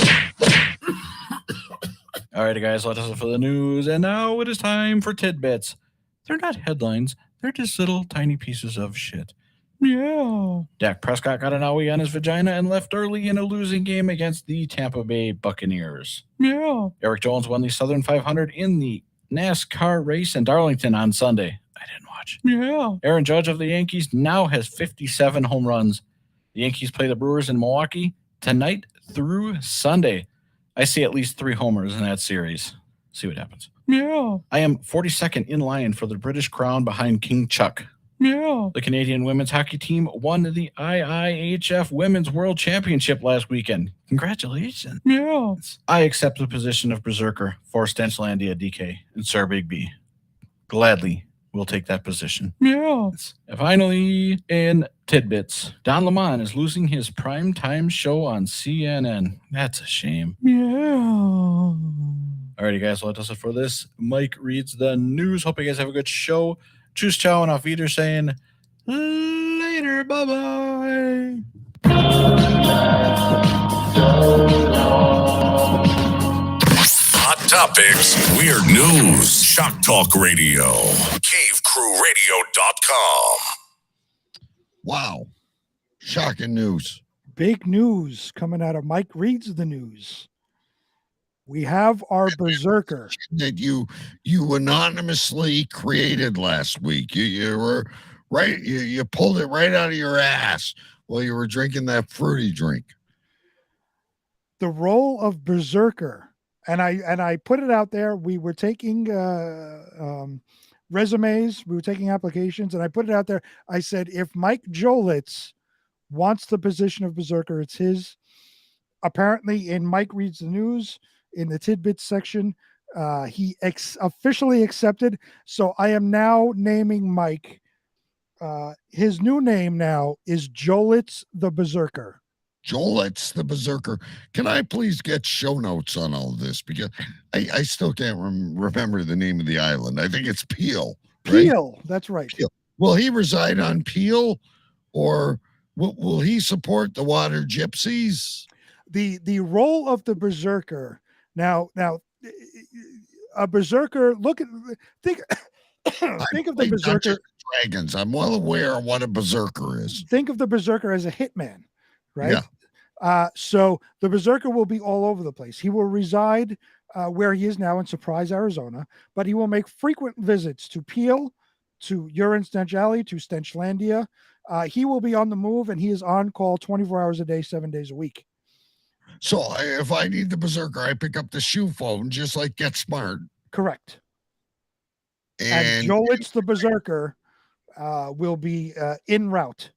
All right, guys, that's it for the news. And now it is time for tidbits. They're not headlines. They're just little tiny pieces of shit. Yeah. Dak Prescott got an owie on his vagina and left early in a losing game against the Tampa Bay Buccaneers. Yeah. Eric Jones won the Southern 500 in the NASCAR race in Darlington on Sunday. I didn't watch. Yeah. Aaron Judge of the Yankees now has 57 home runs. The Yankees play the Brewers in Milwaukee tonight through Sunday. I see at least 3 homers in that series. See what happens. Yeah. I am 42nd in line for the British crown behind King Chuck. Yeah. The Canadian women's hockey team won the IIHF Women's World Championship last weekend. Congratulations. Yeah. I accept the position of berserker for Stenchlandia DK and Sir Big B. Gladly will take that position. Yeah. And finally, in tidbits, Don Lemon is losing his primetime show on CNN. That's a shame. Yeah. Alrighty, guys, so that does it for this. Mike reads the news. Hope you guys have a good show. Tschüss, ciao, and auf Wiedersehen. Later, bye-bye. Hot topics, weird news, shock talk radio, cavecrewradio.com. Wow. Shocking news. Big news coming out of Mike Reads the News. We have our berserker that you anonymously created last week. You were right. You pulled it right out of your ass while you were drinking that fruity drink. The role of berserker, and I put it out there. We were taking resumes, we were taking applications, and I put it out there. I said, if Mike Jolitz wants the position of berserker, it's his. Apparently, in Mike Reads the News, in the tidbits section, he officially accepted. So I am now naming Mike. His new name now is Jolitz the Berserker. Jolitz the Berserker. Can I please get show notes on all this? Because I still can't remember the name of the island. I think it's Peel. Right? Peel, that's right. Peel. Will he reside on Peel, or will he support the water gypsies? The role of the berserker. Now, a berserker. Think of the berserker. Dragons. I'm well aware of what a berserker is. Think of the berserker as a hitman, right? Yeah. So the berserker will be all over the place. He will reside where he is now in Surprise, Arizona, but he will make frequent visits to Peel, to Urine Stench Alley, to Stenchlandia. He will be on the move, and he is on call 24 hours a day, 7 days a week. So if I need the berserker, I pick up the shoe phone, just like Get Smart. Correct. And Jolitz the Berserker will be en route.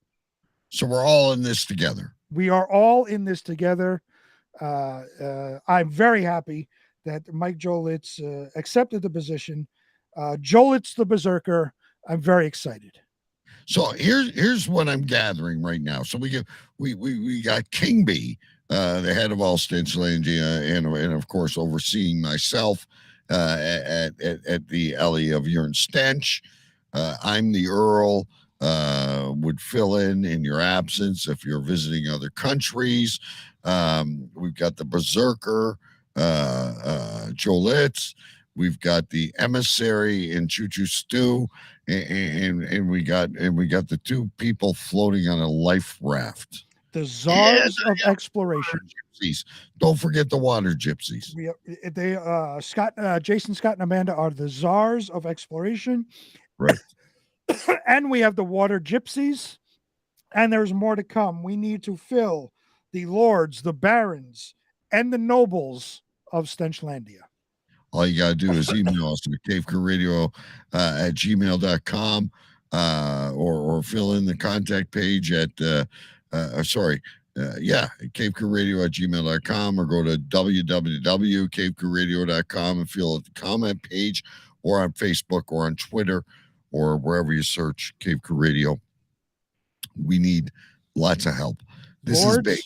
So we're all in this together. We are all in this together. I'm very happy that Mike Jolitz accepted the position. Jolitz the Berserker. I'm very excited. So here's what I'm gathering right now. So we got King B, the head of all Stenchlandia, and of course overseeing myself at the alley of Urine Stench. I'm the Earl. would fill in your absence if you're visiting other countries. We've got the Berserker, Jolitz. We've got the Emissary in Choo Choo Stew, and we got the two people floating on a life raft. The czars of exploration. Gypsies. Don't forget the water gypsies. Jason, Scott, and Amanda are the czars of exploration. Right. And we have the water gypsies, and there's more to come. We need to fill the lords, the barons, and the nobles of Stenchlandia. All you got to do is email us at cavecrewradio at gmail.com or fill in the contact page at cavecrewradio@gmail.com, or go to www.cavecrewradio.com and fill out the comment page, or on Facebook or on Twitter or wherever you search Cave Crew Radio. We need lots of help. This is big.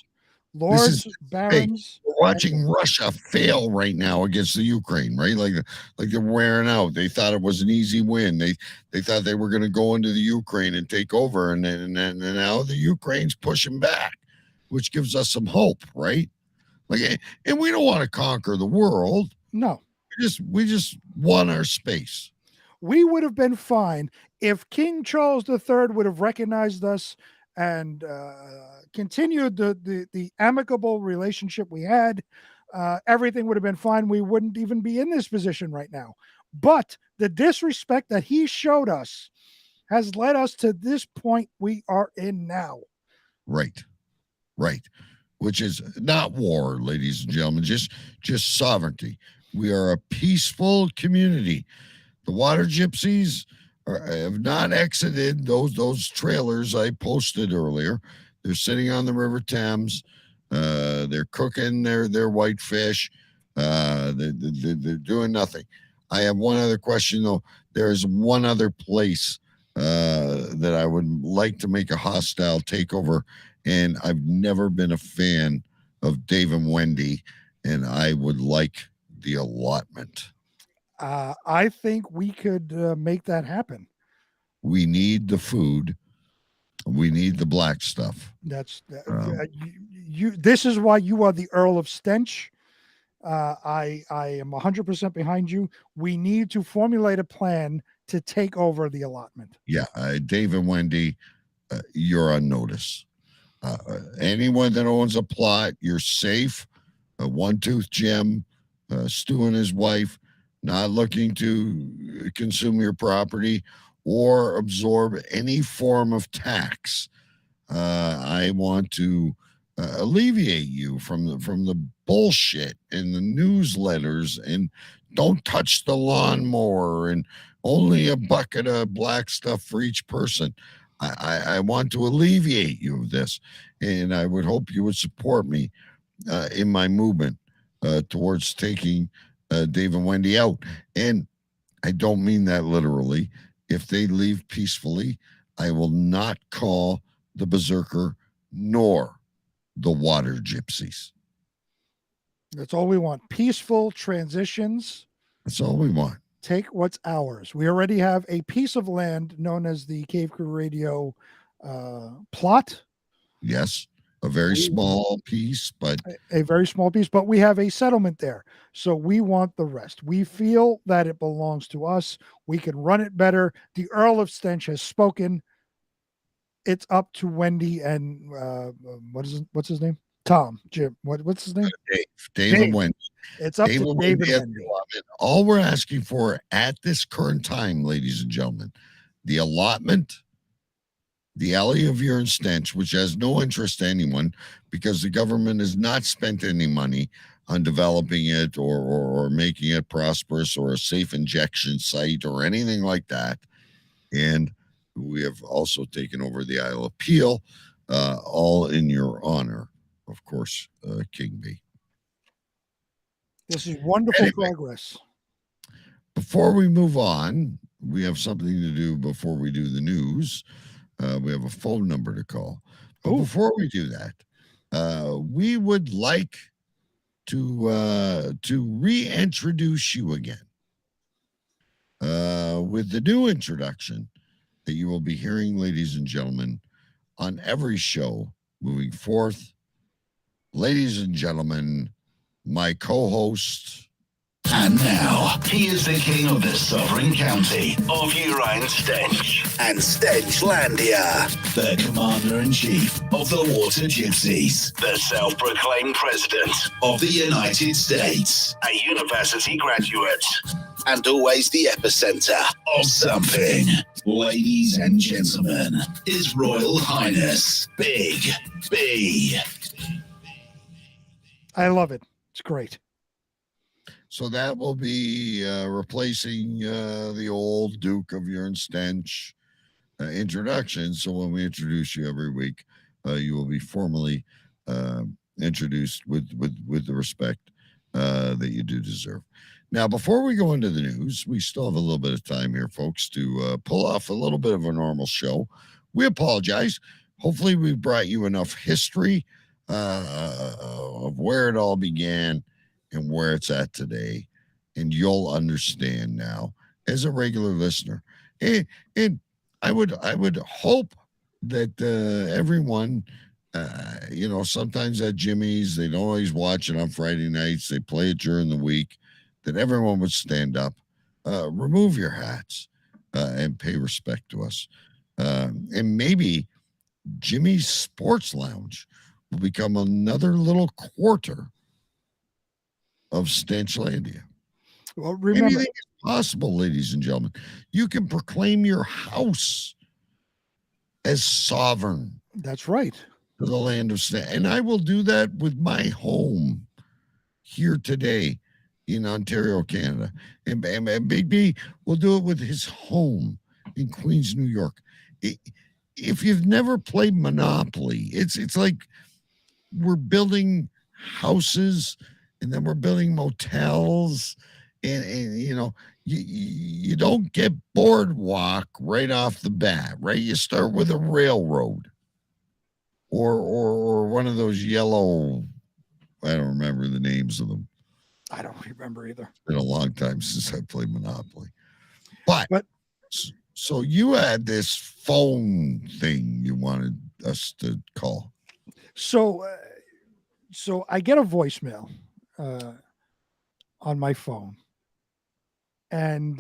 Lords, barons. We're watching Russia fail right now against the Ukraine, right? Like they're wearing out. They thought it was an easy win. They thought they were going to go into the Ukraine and take over, and now the Ukraine's pushing back, which gives us some hope, right? Like, and we don't want to conquer the world. No, we just want our space. We would have been fine if King Charles III would have recognized us and continued the amicable relationship we had. Everything would have been fine. We wouldn't even be in this position right now. But the disrespect that he showed us has led us to this point we are in now. Right. Which is not war, ladies and gentlemen, just sovereignty. We are a peaceful community. The water gypsies have not exited those trailers I posted earlier. They're sitting on the River Thames. They're cooking their whitefish. They're doing nothing. I have one other question, though. There's one other place that I would like to make a hostile takeover, and I've never been a fan of Dave and Wendy, and I would like the allotment. I think we could make that happen. We need the food. We need the black stuff. That's you. This is why you are the Earl of Stench. I am 100% behind you. We need to formulate a plan to take over the allotment. Yeah, Dave and Wendy, you're on notice. Anyone that owns a plot, you're safe. One Tooth Jim, Stu and his wife, not looking to consume your property or absorb any form of tax. I want to alleviate you from the bullshit in the newsletters, and don't touch the lawnmower, and only a bucket of black stuff for each person. I want to alleviate you of this, and I would hope you would support me in my movement towards taking Dave and Wendy out. And I don't mean that literally. If they leave peacefully, I will not call the Berserker nor the water gypsies. That's all we want. Peaceful transitions. That's all we want. Take what's ours. We already have a piece of land known as the Cave Crew Radio plot. Yes, a very small piece, but a very small piece, but we have a settlement there. So we want the rest. We feel that it belongs to us. We can run it better. The Earl of Stench has spoken. It's up to Wendy and what's his name? Tom, Jim. What's his name? Dave and Wendy. It's up to Dave and Wendy. All we're asking for at this current time, ladies and gentlemen, the allotment, the alley of urine stench, which has no interest to anyone because the government has not spent any money on developing it or making it prosperous or a safe injection site or anything like that. And we have also taken over the Isle of Peel, all in your honor, of course, King B. This is wonderful progress. Before we move on, we have something to do before we do the news. We have a phone number to call. But before we do that, we would like to reintroduce you again with the new introduction that you will be hearing, ladies and gentlemen, on every show moving forth. Ladies and gentlemen, my co-host. And now, he is the king of the sovereign county of Urine Stench and Stenchlandia, the commander-in-chief of the Water Gypsies, the self-proclaimed president of the United States, a university graduate, and always the epicenter of something. Ladies and gentlemen, His Royal Highness, Big B. I love it. It's great. So that will be replacing the old Duke of Urine Stench introduction. So when we introduce you every week, you will be formally introduced with the respect that you do deserve. Now, before we go into the news, we still have a little bit of time here, folks, to pull off a little bit of a normal show. We apologize. Hopefully, we've brought you enough history of where it all began and where it's at today, and you'll understand now as a regular listener. And I would hope that everyone, sometimes at Jimmy's, they don't always watch it on Friday nights. They play it during the week. That everyone would stand up, remove your hats, and pay respect to us. And maybe Jimmy's Sports Lounge will become another little quarter of Stenchlandia. Well, remember, anything is possible, ladies and gentlemen. You can proclaim your house as sovereign. That's right. To the land of Stench. And I will do that with my home here today in Ontario, Canada. And Big B will do it with his home in Queens, New York. If you've never played Monopoly, it's like we're building houses and then we're building motels, and you don't get boardwalk right off the bat, right? You start with a railroad or one of those yellow, I don't remember the names of them. I don't remember either. It's been a long time since I played Monopoly. But so you had this phone thing you wanted us to call. So I get a voicemail on my phone, and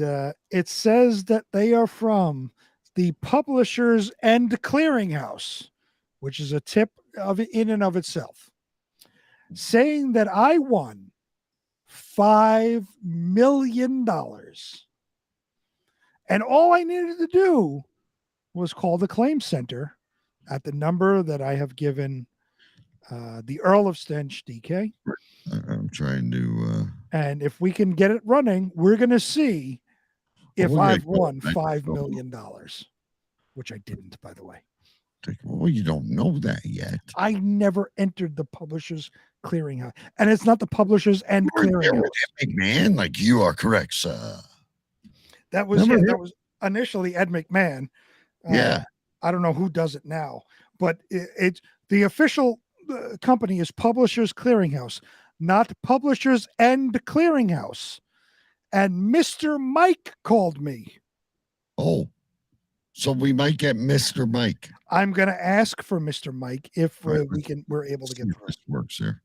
it says that they are from the Publishers End Clearinghouse, which is a tip in and of itself, saying that I won $5 million. And all I needed to do was call the claim center at the number that I have given the Earl of Stench, DK. I'm trying to... and if we can get it running, we're going to see if I've won $5 million, which I didn't, by the way. Well, you don't know that yet. I never entered the Publishers Clearinghouse. And it's not the Publishers End Clearinghouse. McMahon, like you are correct, sir. That was that was initially Ed McMahon. Yeah. I don't know who does it now, but it's the official company is Publishers Clearinghouse, not Publishers End Clearinghouse. And Mr. Mike called me. Oh, so we might get Mr. Mike. I'm going to ask for Mr. Mike if we're able to get through. This works here.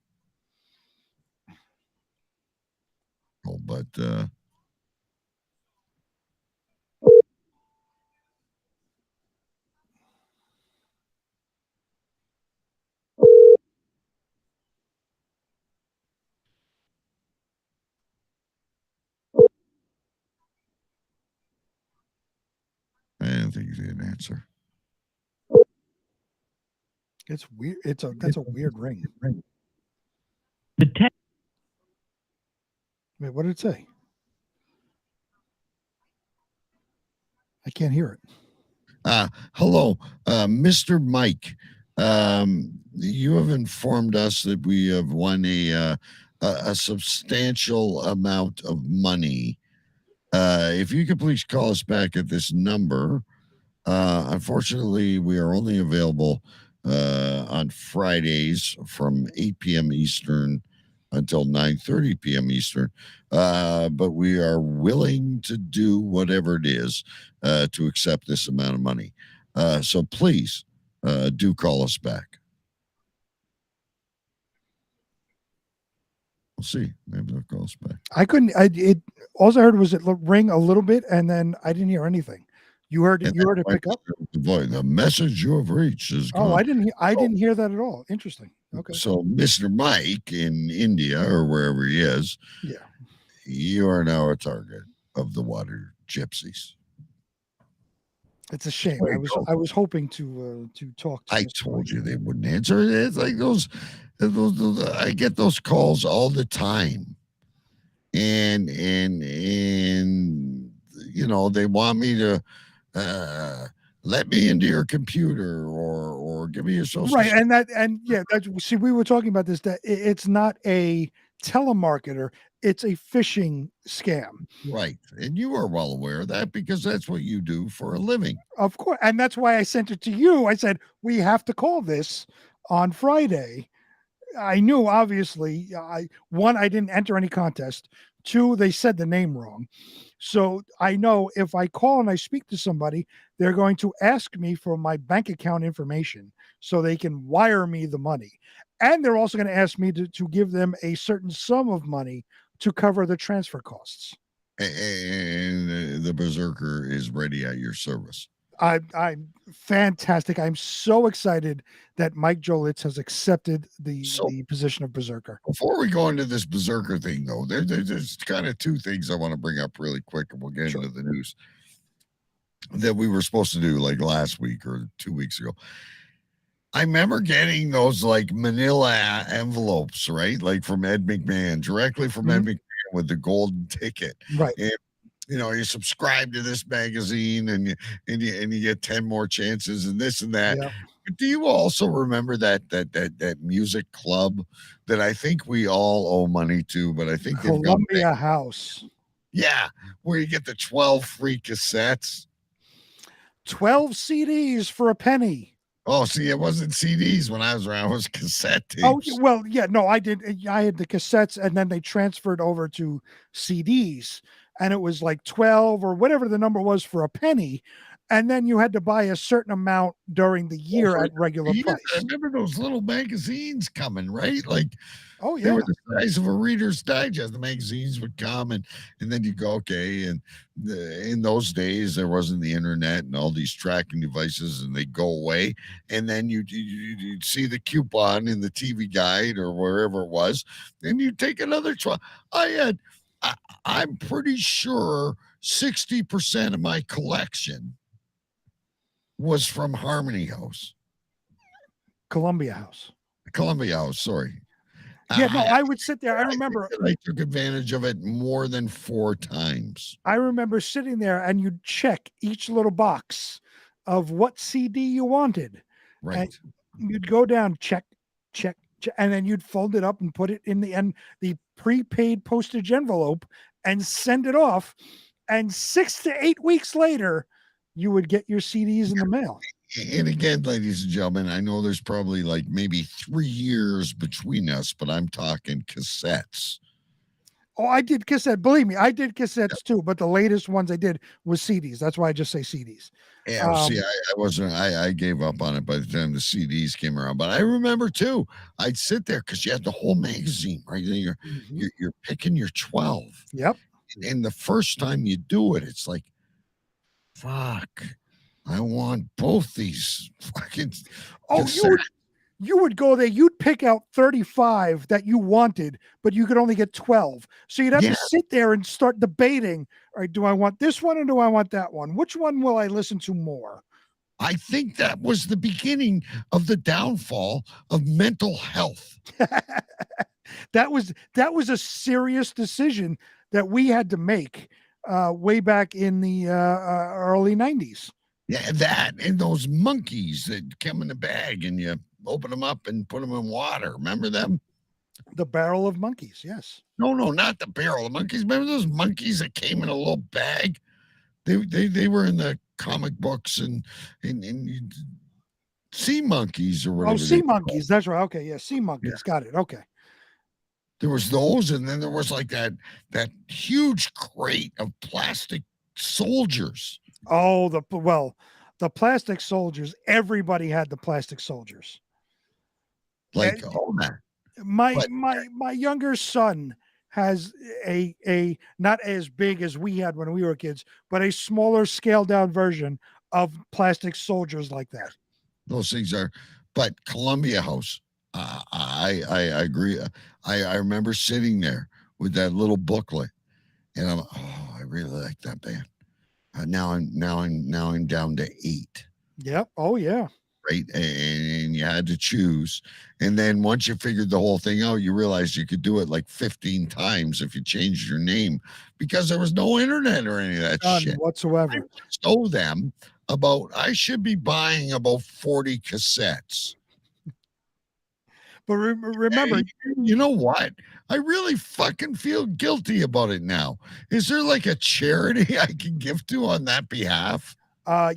Oh, but I didn't think he'd answer. It's weird. That's a weird ring. Wait, what did it say? I can't hear it. Hello, Mr. Mike. You have informed us that we have won a substantial amount of money. If you could please call us back at this number. Unfortunately, we are only available on Fridays from 8 p.m. Eastern until 9:30 p.m. Eastern. But we are willing to do whatever it is to accept this amount of money. So please do call us back. We'll see. Maybe they'll call us back. I couldn't. All I heard was it ring a little bit, and then I didn't hear anything. You heard it. You heard it pick up. The message you have reached is. Oh, I didn't. I didn't hear that at all. Interesting. Okay. So, Mr. Mike in India or wherever he is, yeah, you are now a target of the water gypsies. It's a shame. I was hoping to talk to. I told you they wouldn't answer. It's like those. I get those calls all the time, and you know they want me to let me into your computer or give me your social. Right, see, we were talking about this. That it's not a telemarketer; it's a phishing scam. Right, and you are well aware of that because that's what you do for a living. Of course, and that's why I sent it to you. I said we have to call this on Friday. I knew, obviously, I didn't enter any contest. 2, they said the name wrong. So I know if I call and I speak to somebody, they're going to ask me for my bank account information so they can wire me the money. And they're also going to ask me to give them a certain sum of money to cover the transfer costs. And the Berserker is ready at your service. I'm fantastic. I'm so excited that Mike Jolitz has accepted the position of Berserker. Before we go into this Berserker thing, though, there's kind of 2 things I want to bring up really quick, and we'll get into the news that we were supposed to do like last week or 2 weeks ago. I remember getting those like manila envelopes, right? Like from Ed McMahon, directly from Ed McMahon with the golden ticket. Right. And you know, you subscribe to this magazine and you get 10 more chances and this and that. Yeah. But do you also remember that music club that I think we all owe money to, but I think Columbia House. Yeah, where you get the 12 free cassettes. 12 CDs for a penny. Oh, see, it wasn't CDs when I was around. It was cassette tapes. Oh, well, yeah, no, I did. I had the cassettes, and then they transferred over to CDs. And it was like 12 or whatever the number was for a penny. And then you had to buy a certain amount during the year at regular price. I remember those little magazines coming, right? Like, oh, yeah. They were the size of a Reader's Digest. The magazines would come, and then you go, okay. And in those days, there wasn't the internet and all these tracking devices, and they go away. And then you'd see the coupon in the TV guide or wherever it was, and you'd take another 12. I'm pretty sure 60% of my collection was from Harmony House. Columbia House, sorry. Yeah, no, I would sit there. I remember I took advantage of it more than 4 times. I remember sitting there and you'd check each little box of what CD you wanted. Right. And you'd go down, check, and then you'd fold it up and put it in the prepaid postage envelope and send it off. And 6 to 8 weeks later, you would get your CDs in the mail. And again, ladies and gentlemen, I know there's probably like maybe 3 years between us, but I'm talking cassettes. Oh, I did cassette. Believe me, I did cassettes too, but the latest ones I did was CDs. That's why I just say CDs. Yeah, see, I wasn't. I gave up on it by the time the CDs came around. But I remember too. I'd sit there because you had the whole magazine, right? You're picking your 12. Yep. And the first time you do it, it's like, fuck, I want both these fucking. Oh, you would go there. You'd pick out 35 that you wanted, but you could only get 12. So you'd have to sit there and start debating. All right, do I want this one or do I want that one? Which one will I listen to more? I think that was the beginning of the downfall of mental health. That was a serious decision that we had to make way back in the early 90s. Yeah, that and those monkeys that come in the bag and you open them up and put them in water. Remember them? The barrel of monkeys, yes. No, not the barrel of monkeys. Remember those monkeys that came in a little bag? They were in the comic books and sea monkeys or whatever. Oh, sea monkeys. That's right. Okay, yeah, sea monkeys. Got it. Okay. There was those, and then there was like that huge crate of plastic soldiers. Oh, the plastic soldiers. Everybody had the plastic soldiers. Like all that. My younger son has a not as big as we had when we were kids, but a smaller scaled down version of plastic soldiers like that. Those things are, but Columbia House. I agree. I remember sitting there with that little booklet, and I really like that band. Now I'm down to 8. Yep. Oh yeah. Right, and you had to choose, and then once you figured the whole thing out, you realized you could do it like 15 times if you changed your name, because there was no internet or any of that None shit whatsoever. Told them I should be buying about 40 cassettes. But remember, you know what? I really fucking feel guilty about it now. Is there like a charity I can give to on that behalf?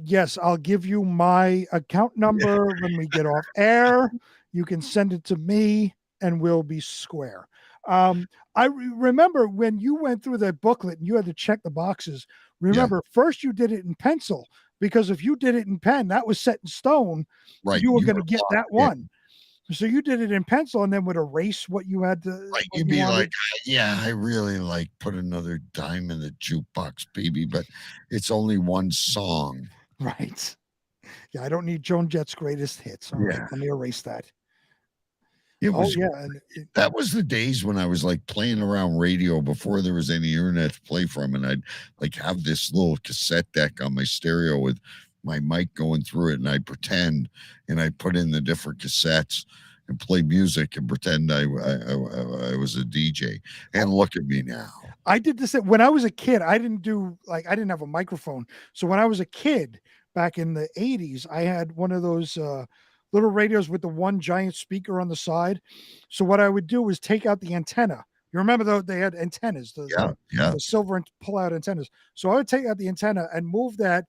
Yes, I'll give you my account number when we get off air. You can send it to me and we'll be square. I remember when you went through that booklet and you had to check the boxes. Remember, first you did it in pencil, because if you did it in pen, that was set in stone. Right. You were going to get that one. So you did it in pencil and then would erase what you had to. Right. You'd be like, yeah, I really like put another dime in the jukebox, baby, but it's only one song. Right. Yeah, I don't need Joan Jett's greatest hits. All right, let me erase that. It was, and that was the days when I was like playing around radio before there was any internet to play from, and I'd like have this little cassette deck on my stereo with my mic going through it, and I'd pretend, and I'd put in the different cassettes and play music and pretend I was a DJ. And look at me now. I did this when I was a kid. I didn't have a microphone. So when I was a kid back in the 80s, I had one of those little radios with the one giant speaker on the side. So what I would do was take out the antenna. You remember though, they had antennas, the silver and pull out antennas. So I would take out the antenna and move that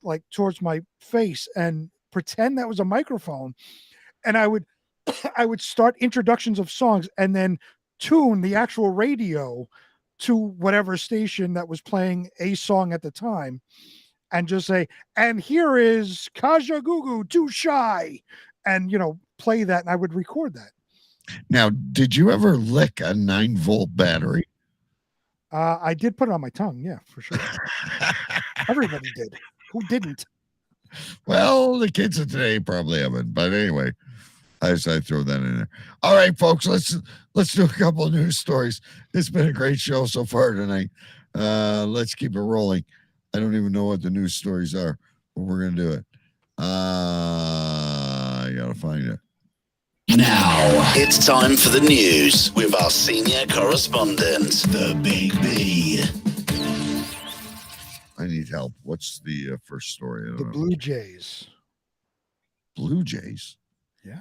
like towards my face and pretend that was a microphone. And I would start introductions of songs and then tune the actual radio to whatever station that was playing a song at the time, and just say, and here is Kaja Gugu, Too Shy, and play that, and I would record that. Now, did you ever lick a 9-volt battery? I did put it on my tongue, yeah, for sure. Everybody did. Who didn't? Well, the kids of today probably haven't, but anyway, I throw that in there. All right, folks, let's do a couple of news stories. It's been a great show so far tonight. Let's keep it rolling. I don't even know what the news stories are, but we're gonna do it. I gotta find it. Now it's time for the news with our senior correspondent, the Big B. I need help. What's the first story? The Blue Jays. Blue Jays? Yeah.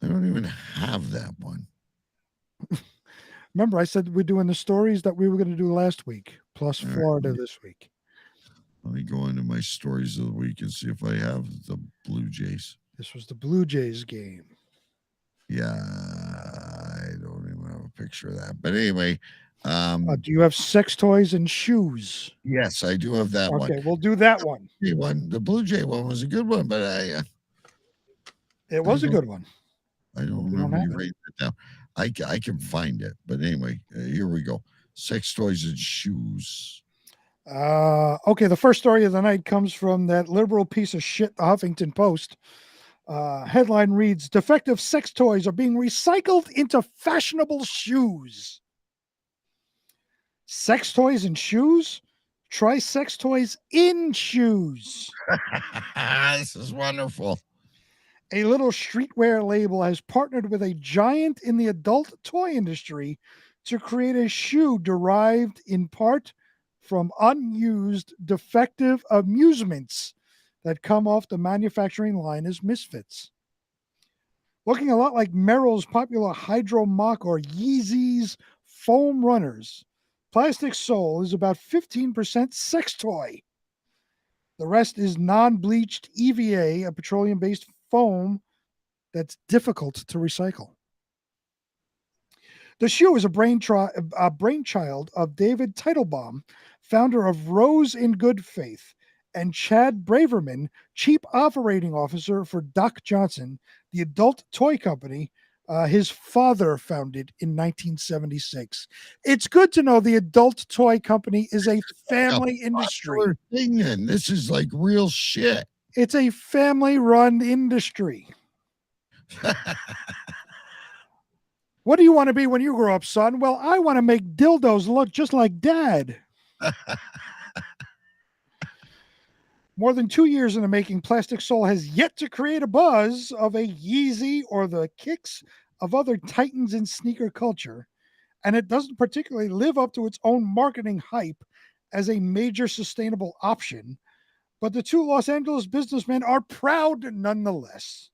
I don't even have that one. Remember, I said we're doing the stories that we were going to do last week, plus Florida this week. Let me go into my stories of the week and see if I have the Blue Jays. This was the Blue Jays game. Yeah, I don't even have a picture of that. But anyway. Do you have sex toys and shoes? Yes, I do have that one. Okay, we'll do that one. The Blue Jay one was a good one, but it was a good one. I don't remember you writing it down. I can find it, but anyway, here we go. Sex toys and shoes. Okay, the first story of the night comes from that liberal piece of shit, the Huffington Post. Headline reads, defective sex toys are being recycled into fashionable shoes. Sex toys and shoes? Try sex toys in shoes. This is wonderful. A little streetwear label has partnered with a giant in the adult toy industry to create a shoe derived in part from unused defective amusements that come off the manufacturing line as misfits. Looking a lot like Merrell's popular Hydro Mock or Yeezy's foam runners, Plastic Soul is about 15% sex toy. The rest is non-bleached EVA, a petroleum-based foam that's difficult to recycle. The shoe is a brainchild of David Teitelbaum, founder of Rose in Good Faith, and Chad Braverman, chief operating officer for Doc Johnson, the adult toy company his father founded in 1976. It's good to know the adult toy company is a family industry. Thing, then. This is like real shit. It's a family-run industry. What do you want to be when you grow up, son? Well, I want to make dildos look just like Dad. More than 2 years in the making, Plastic Soul has yet to create a buzz of a Yeezy or the kicks of other titans in sneaker culture, and it doesn't particularly live up to its own marketing hype as a major sustainable option, but the two Los Angeles businessmen are proud nonetheless.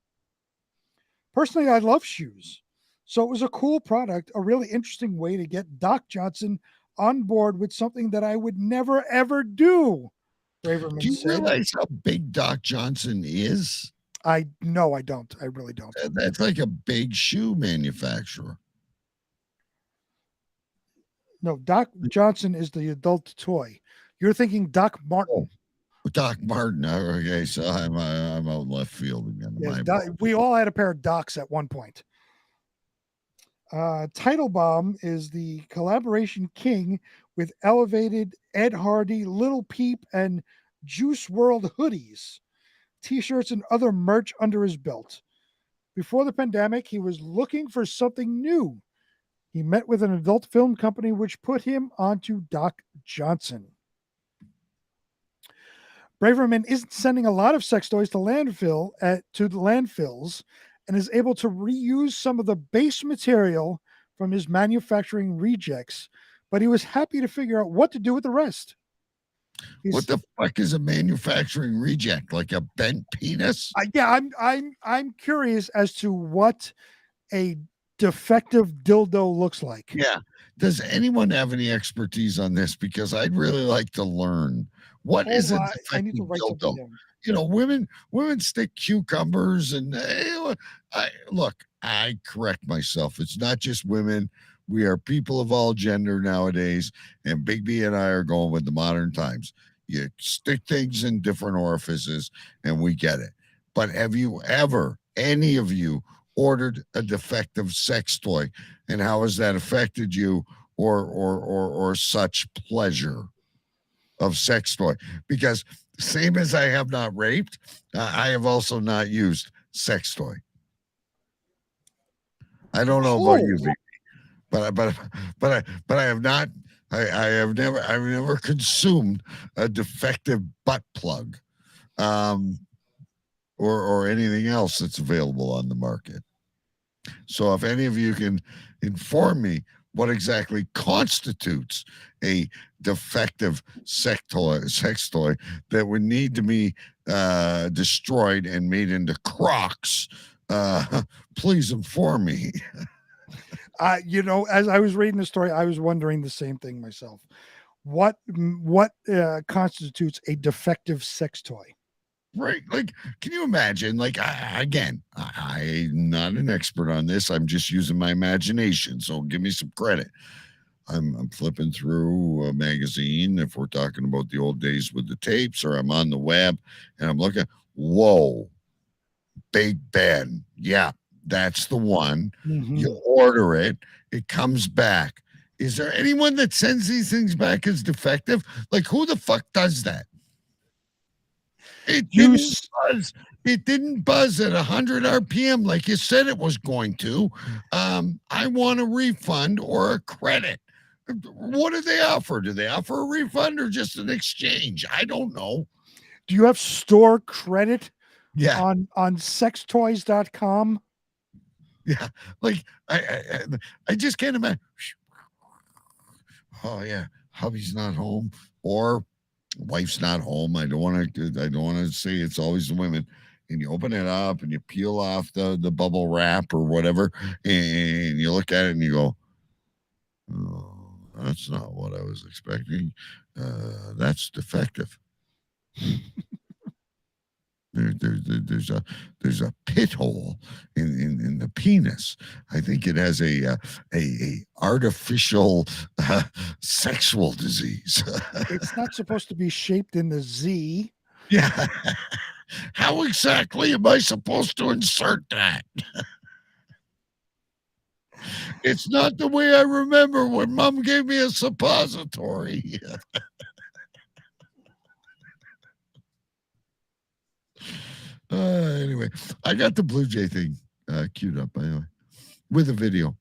Personally, I love shoes, so it was a cool product, a really interesting way to get Doc Johnson on board with something that I would never, ever do. Braverman Do you said. realize how big Doc Johnson is? No, I don't. I really don't. That's like a big shoe manufacturer. No, Doc Johnson is the adult toy. You're thinking Doc Martin. Oh, Doc Martin. Okay, so I'm out left field again. Yes, we all had a pair of Docs at one point. Teitelbaum is the collaboration king with elevated Ed Hardy, Little Peep, and Juice World hoodies, t-shirts, and other merch under his belt. Before the pandemic, he was looking for something new. He met with an adult film company which put him onto Doc Johnson. Braverman isn't sending a lot of sex toys to the landfills and is able to reuse some of the base material from his manufacturing rejects, but he was happy to figure out what to do with the rest. What the fuck is a manufacturing reject? Like a bent penis? I'm curious as to what a defective dildo looks like. Yeah. Does anyone have any expertise on this? Because I'd really like to learn. What is a defective I need to write dildo? something down. You know, women stick cucumbers and I correct myself. It's not just women. We are people of all gender nowadays, and Big B and I are going with the modern times. You stick things in different orifices, and we get it. But have you ever, any of you, ordered a defective sex toy, and how has that affected you or such pleasure of sex toy? Because same as I have not raped, I have also not used sex toy. I don't know about you, Vicky, but I have not. I've never consumed a defective butt plug, or anything else that's available on the market. So if any of you can inform me what exactly constitutes a defective sex toy that would need to be destroyed and made into Crocs, please inform me. As I was reading the story, I was wondering the same thing myself. What constitutes a defective sex toy? Right. Like, can you imagine? Like, I'm not an expert on this. I'm just using my imagination. So give me some credit. I'm flipping through a magazine, if we're talking about the old days with the tapes, or I'm on the web and I'm looking, whoa, Big Ben. Yeah, that's the one. Mm-hmm. You order it, it comes back. Is there anyone that sends these things back as defective? Like, who the fuck does that? It didn't buzz at 100 RPM like you said it was going to. I want a refund or a credit. What do they offer? Do they offer a refund or just an exchange? I don't know. Do you have store credit? Yeah. On sextoys.com? Yeah. Like I just can't imagine. Oh yeah, hubby's not home or wife's not home. I don't want to say it's always the women. And you open it up and you peel off the bubble wrap or whatever, and you look at it and you go, oh, that's not what I was expecting. That's defective. There's a pit hole in the penis. I think it has a artificial sexual disease. It's not supposed to be shaped in the Z. Yeah. How exactly am I supposed to insert that? It's not the way I remember when Mom gave me a suppository. Anyway, I got the Blue Jay thing queued up, by the way, with a video.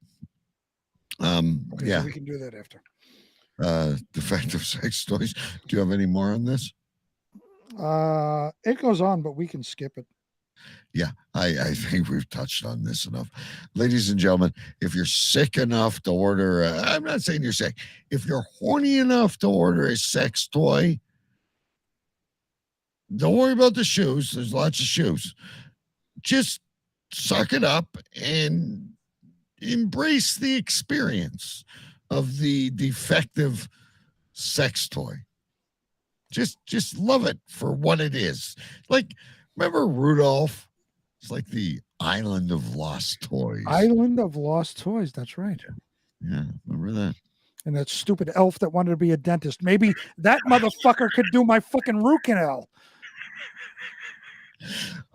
Okay, yeah. so we can do that after. Defective sex toys. Do you have any more on this? It goes on, but we can skip it. Yeah, I think we've touched on this enough. Ladies and gentlemen, if you're sick enough to order, I'm not saying you're sick. If you're horny enough to order a sex toy, don't worry about the shoes. There's lots of shoes. Just suck it up and embrace the experience of the defective sex toy. Just love it for what it is. Like, remember Rudolph? It's like the Island of Lost Toys. Island of Lost Toys. That's right. Yeah, remember that? And that stupid elf that wanted to be a dentist. Maybe that motherfucker could do my fucking root canal.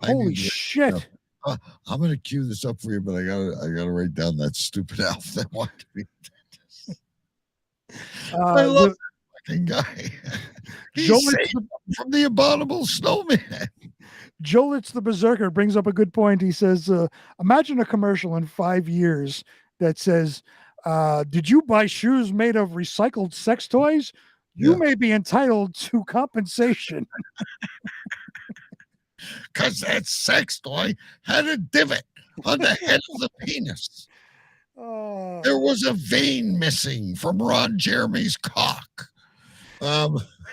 Holy shit. I'm gonna cue this up for you, but I gotta write down that stupid elf that wanted to be a dentist. I love that fucking guy. He saved him from the abominable snowman. Jolitz the Berserker brings up a good point. He says, imagine a commercial in 5 years that says, did you buy shoes made of recycled sex toys? You may be entitled to compensation. Because that sex toy had a divot on the head of the penis. There was a vein missing from Ron Jeremy's cock.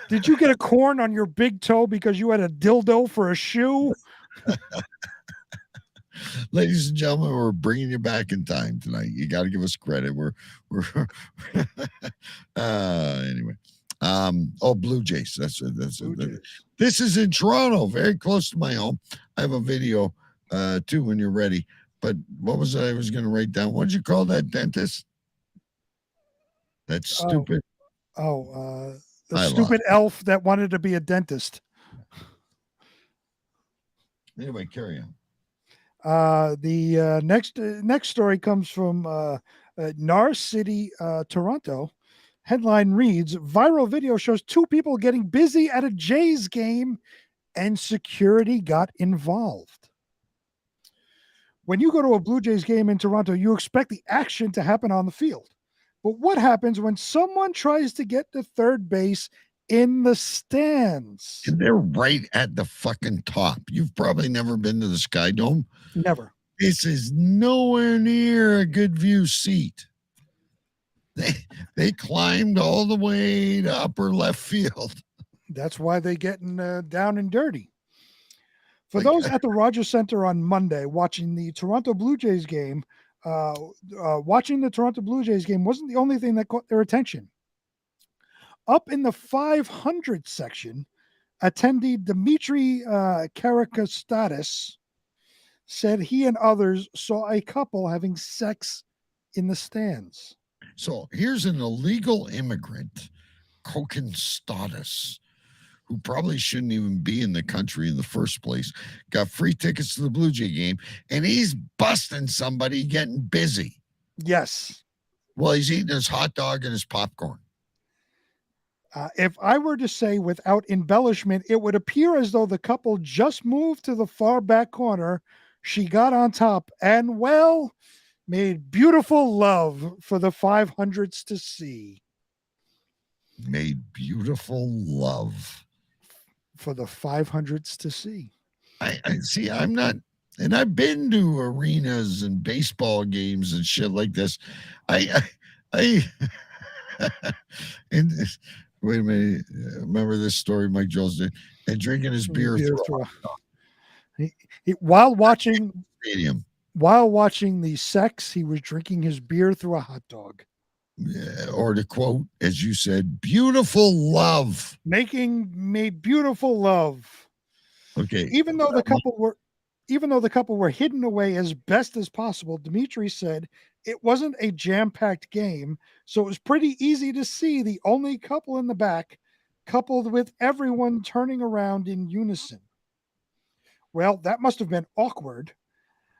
Did you get a corn on your big toe because you had a dildo for a shoe? Ladies and gentlemen, we're bringing you back in time tonight. You got to give us credit. We're anyway. Blue Jays. That's this is in Toronto, very close to my home. I have a video too when you're ready. But what was I was going to write down? What did you call that dentist? That stupid. The stupid elf that wanted to be a dentist. Anyway, carry on. The next story comes from Nar City, Toronto. Headline reads, viral video shows two people getting busy at a Jays game and security got involved. When you go to a Blue Jays game in Toronto, you expect the action to happen on the field. But what happens when someone tries to get to third base in the stands? And they're right at the fucking top. You've probably never been to the Sky Dome. Never. This is nowhere near a good view seat. They climbed all the way to upper left field. That's why they getting down and dirty. For those at the Rogers Center on Monday watching the Toronto Blue Jays game, watching the Toronto Blue Jays game wasn't the only thing that caught their attention. Up in the 500 section, attendee Dimitri Karakastatis said he and others saw a couple having sex in the stands. So here's an illegal immigrant, Kokenstatus, who probably shouldn't even be in the country in the first place, got free tickets to the Blue Jay game, and he's busting somebody getting busy. Yes. Well, he's eating his hot dog and his popcorn. If I were to say without embellishment, it would appear as though the couple just moved to the far back corner. She got on top and, well, made beautiful love for the 500s to see. Made beautiful love for the 500s to see. I see. I'm not, and I've been to arenas and baseball games and shit like this. I and wait a minute. Remember this story Mike Jones did? And drinking his beer through while watching stadium. While watching the sex, he was drinking his beer through a hot dog. Yeah, or to quote, as you said, beautiful love. Made beautiful love. Okay. Even though the couple were hidden away as best as possible, Dimitri said it wasn't a jam-packed game, so it was pretty easy to see the only couple in the back, coupled with everyone turning around in unison. Well, that must have been awkward.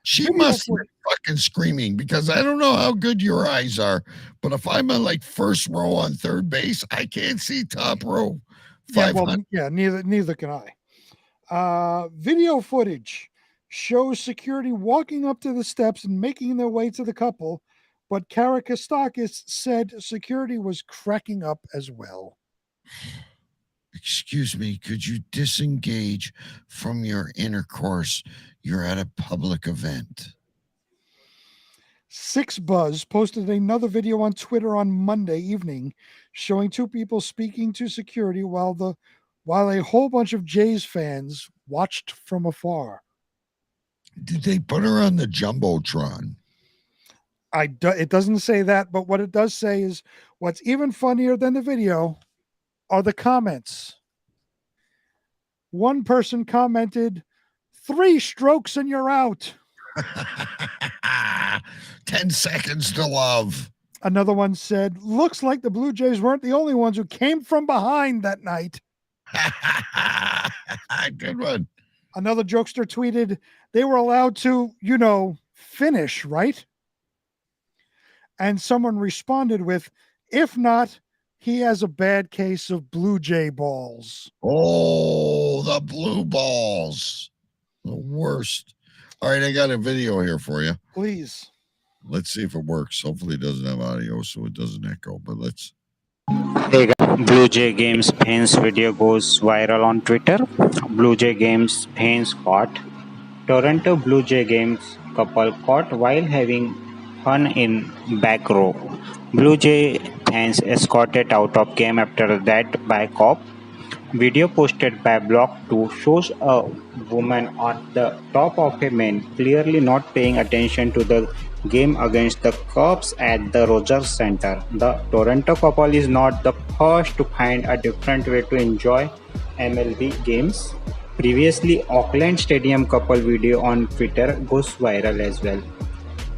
She must have been fucking screaming, because I don't know how good your eyes are, but if I'm on like first row on third base, I can't see top row. Neither can I. Video footage shows security walking up to the steps and making their way to the couple, but Karakastakis said security was cracking up as well. Excuse me, could you disengage from your intercourse? You're at a public event. 6Buzz posted another video on Twitter on Monday evening showing two people speaking to security while a whole bunch of Jays fans watched from afar. Did they put her on the Jumbotron? It doesn't say that, but what it does say is what's even funnier than the video are the comments. One person commented, 3 strokes and you're out. 10 seconds to love. Another one said, looks like the Blue Jays weren't the only ones who came from behind that night. Good one. Another jokester tweeted, they were allowed to, finish, right? And someone responded with, if not, he has a bad case of Blue Jay balls. Oh, the blue balls. The worst. All right, I got a video here for you. Please. Let's see if it works. Hopefully it doesn't have audio so it doesn't echo, but let's. Hey guys, Blue Jay Games fans video goes viral on Twitter. Blue Jay Games fans caught. Toronto Blue Jay Games couple caught while having fun in back row. Blue Jay fans escorted out of game after that by cop. Video posted by Block 2 shows a woman on the top of a man clearly not paying attention to the game against the Cubs at the Rogers Center. The Toronto couple is not the first to find a different way to enjoy MLB games. Previously, Auckland Stadium couple video on Twitter goes viral as well.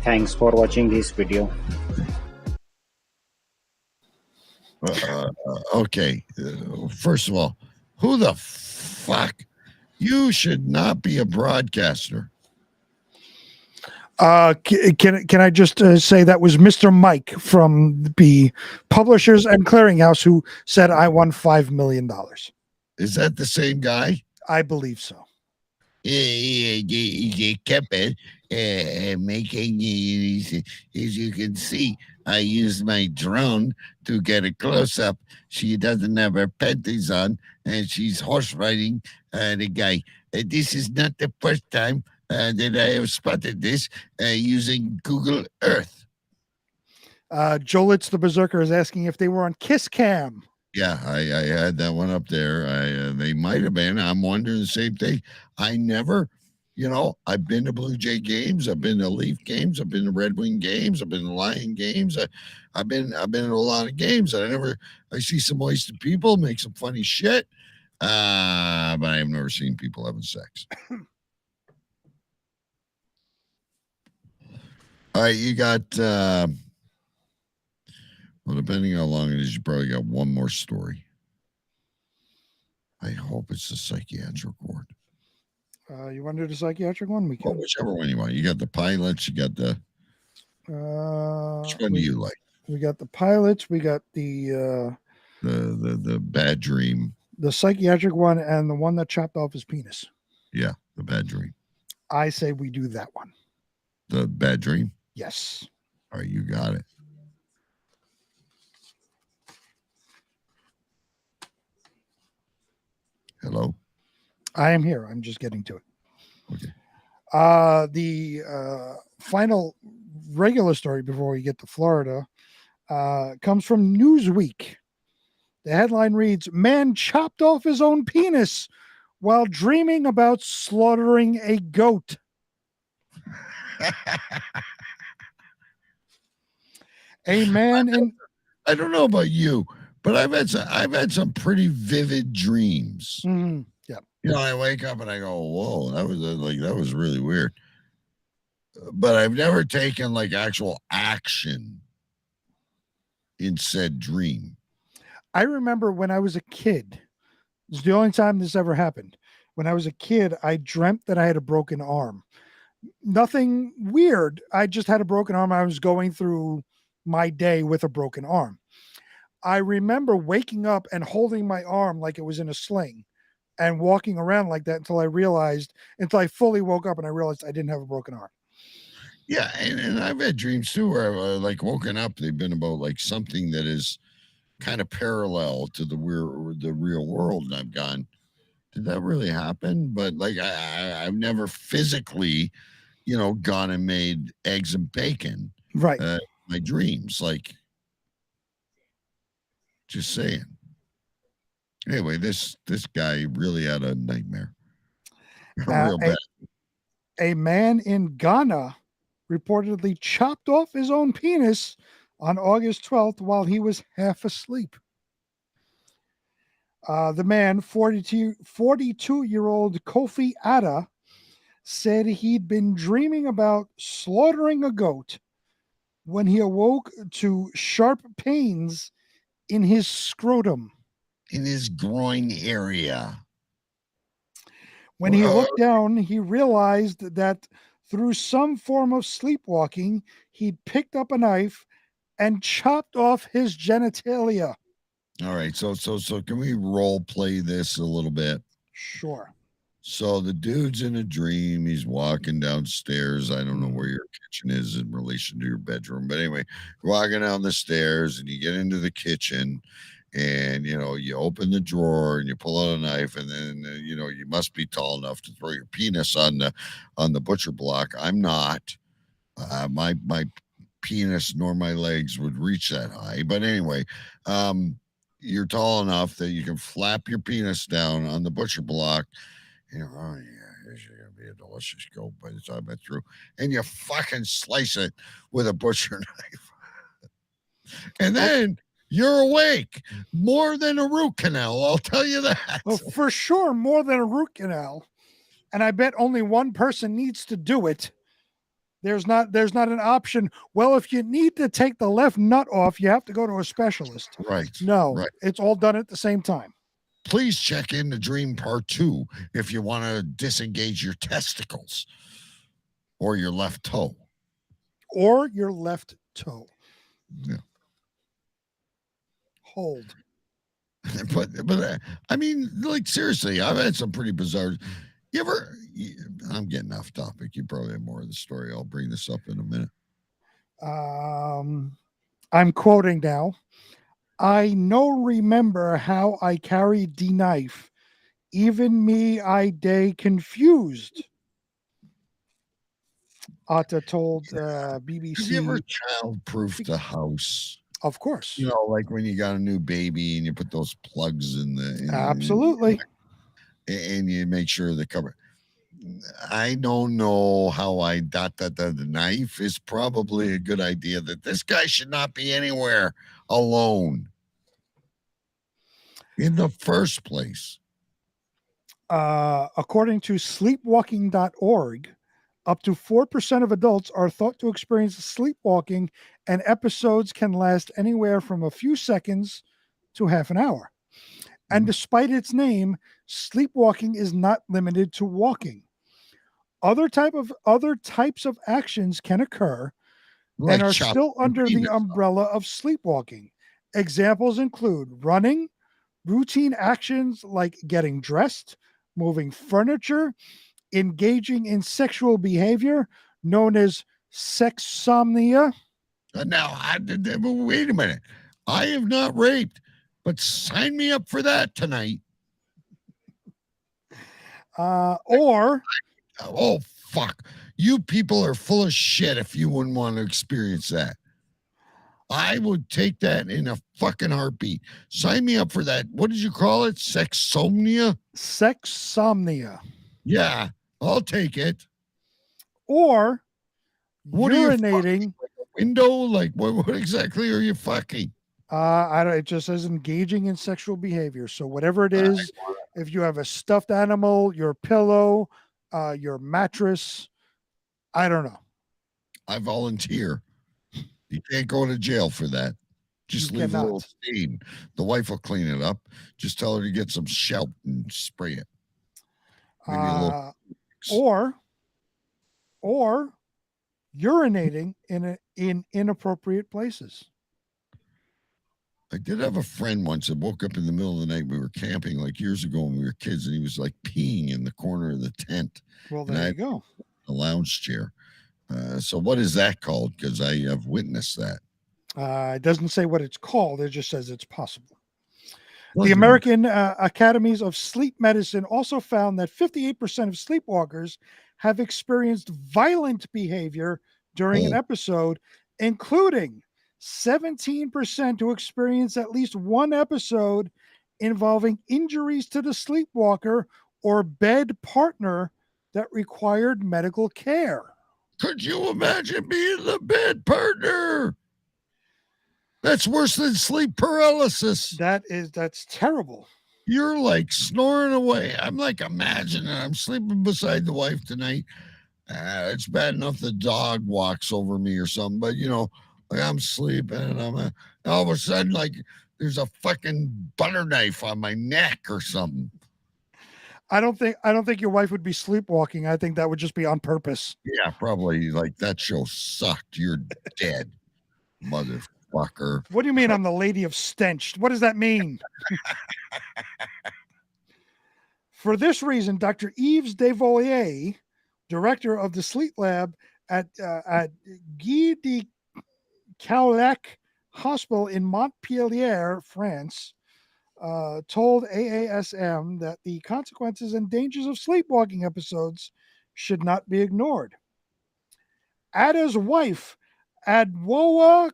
Thanks for watching this video. Okay. First of all, who the fuck? You should not be a broadcaster. Can I just say that was Mr. Mike from the Publishers and Clearinghouse who said I won $5 million. Is that the same guy? I believe so. He kept it making, as you can see, I used my drone to get a close-up. She doesn't have her panties on, and she's horse riding the guy. This is not the first time that I have spotted this using Google Earth. Jolitz the Berserker is asking if they were on Kiss Cam. Yeah, I had that one up there. They might have been. I'm wondering the same thing. I never, I've been to Blue Jay games. I've been to Leaf games. I've been to Red Wing games. I've been to Lion games. I've been to a lot of games. I see some wasted people make some funny shit, but I've never seen people having sex. All right, you got, well, depending on how long it is, you probably got one more story. I hope it's the psychiatric ward. You want to do the psychiatric one? We can. Well, whichever one you want. You got the pilots. You got the. Which one do you like? We got the pilots. We got the bad dream. The psychiatric one and the one that chopped off his penis. Yeah, the bad dream. I say we do that one. The bad dream? Yes. All right, you got it. Hello? I am here. I'm just getting to it. Okay. The final regular story before we get to Florida comes from Newsweek. The headline reads, "Man chopped off his own penis while dreaming about slaughtering a goat." A man in... I don't know about you, but I've had some pretty vivid dreams. Mm-hmm. Yeah. I wake up and I go, whoa, that was really weird. But I've never taken like actual action in said dream. I remember when I was a kid, it's the only time this ever happened. When I was a kid, I dreamt that I had a broken arm. Nothing weird. I just had a broken arm. I was going through my day with a broken arm. I remember waking up and holding my arm like it was in a sling and walking around like that until I fully woke up and I realized I didn't have a broken arm. Yeah, and I've had dreams too where I've like woken up. They've been about like something that is kind of parallel to the real world, and I've gone, did that really happen? But like I've never physically, gone and made eggs and bacon. Right. My dreams, like, just saying. Anyway, this guy really had a nightmare. Real bad. A man in Ghana reportedly chopped off his own penis on August 12th while he was half asleep. The man, 42-year-old Kofi Ada, said he'd been dreaming about slaughtering a goat when he awoke to sharp pains in his scrotum. In his groin area. When he looked down, he realized that through some form of sleepwalking, he'd picked up a knife and chopped off his genitalia. All right, so can we role play this a little bit? Sure. So the dude's in a dream. He's walking downstairs. I don't know where your kitchen is in relation to your bedroom, but anyway, walking down the stairs, and you get into the kitchen, and you open the drawer and you pull out a knife, and then you must be tall enough to throw your penis on the butcher block. I'm not. My penis nor my legs would reach that high, but anyway, you're tall enough that you can flap your penis down on the butcher block. Oh yeah, this is gonna be a delicious goat by the time I'm through, and you fucking slice it with a butcher knife, and then you're awake. More than a root canal, I'll tell you that. Well, for sure, more than a root canal, and I bet only one person needs to do it. There's not an option. Well, if you need to take the left nut off, you have to go to a specialist. Right. No, right. It's all done at the same time. Please check in the dream part 2 if you want to disengage your testicles or your left toe. Or your left toe. Yeah. Hold. but I mean, like, seriously, I've had some pretty bizarre. I'm getting off topic. You probably have more of the story. I'll bring this up in a minute. I'm quoting now. I no remember how I carried the knife. Even me, I day confused. Atta told BBC. Have you ever child-proofed the house? Of course. Like when you got a new baby and you put those plugs in the. Absolutely. And you make sure the cover. I don't know how I thought that the knife is probably a good idea, that this guy should not be anywhere alone in the first place. According to sleepwalking.org, up to 4% of adults are thought to experience sleepwalking, and episodes can last anywhere from a few seconds to half an hour. And despite its name, sleepwalking is not limited to walking. Other types of actions can occur and are still under the umbrella of sleepwalking. Examples include running, routine actions like getting dressed, moving furniture, engaging in sexual behavior known as sexsomnia. Now, wait a minute. I have not raped, but sign me up for that tonight. Oh, fuck. You people are full of shit if you wouldn't want to experience that. I would take that in a fucking heartbeat. Sign me up for that. What did you call it? Sexsomnia? Sexsomnia. Yeah, I'll take it. Or what urinating. Window? Like, what exactly are you fucking? It just says engaging in sexual behavior. So whatever it is, if you have a stuffed animal, your pillow, your mattress. I don't know. I volunteer. You can't go to jail for that. Just You leave a little cannot. stain. The wife will clean it up. Just tell her to get some Shelp and spray it. Maybe a little. Or urinating in inappropriate places. I did have a friend once that woke up in the middle of the night. We were camping like years ago when we were kids, and he was like peeing in the corner of the tent. Well, And I there you had go. a lounge chair. So what is that called? Because I have witnessed that. It doesn't say what it's called. It just says it's possible. Well, The American Academies of Sleep Medicine also found that 58% of sleepwalkers have experienced violent behavior during an episode, including 17% who experienced at least one episode involving injuries to the sleepwalker or bed partner that required medical care. Could you imagine being the bed partner? That's worse than sleep paralysis. That's terrible. You're like snoring away. I'm like imagining I'm sleeping beside the wife tonight. It's bad enough the dog walks over me or something, but like I'm sleeping and all of a sudden like there's a fucking butter knife on my neck or something. I don't think your wife would be sleepwalking. I think that would just be on purpose. Yeah, probably. Like, that show sucked. You're dead, motherfucker. What do you mean I'm the lady of stench? What does that mean? For this reason, Dr. Yves Devolier, director of the sleep lab at Guy de Caulec Hospital in Montpellier, France, told AASM that the consequences and dangers of sleepwalking episodes should not be ignored. Ada's wife, Adwoa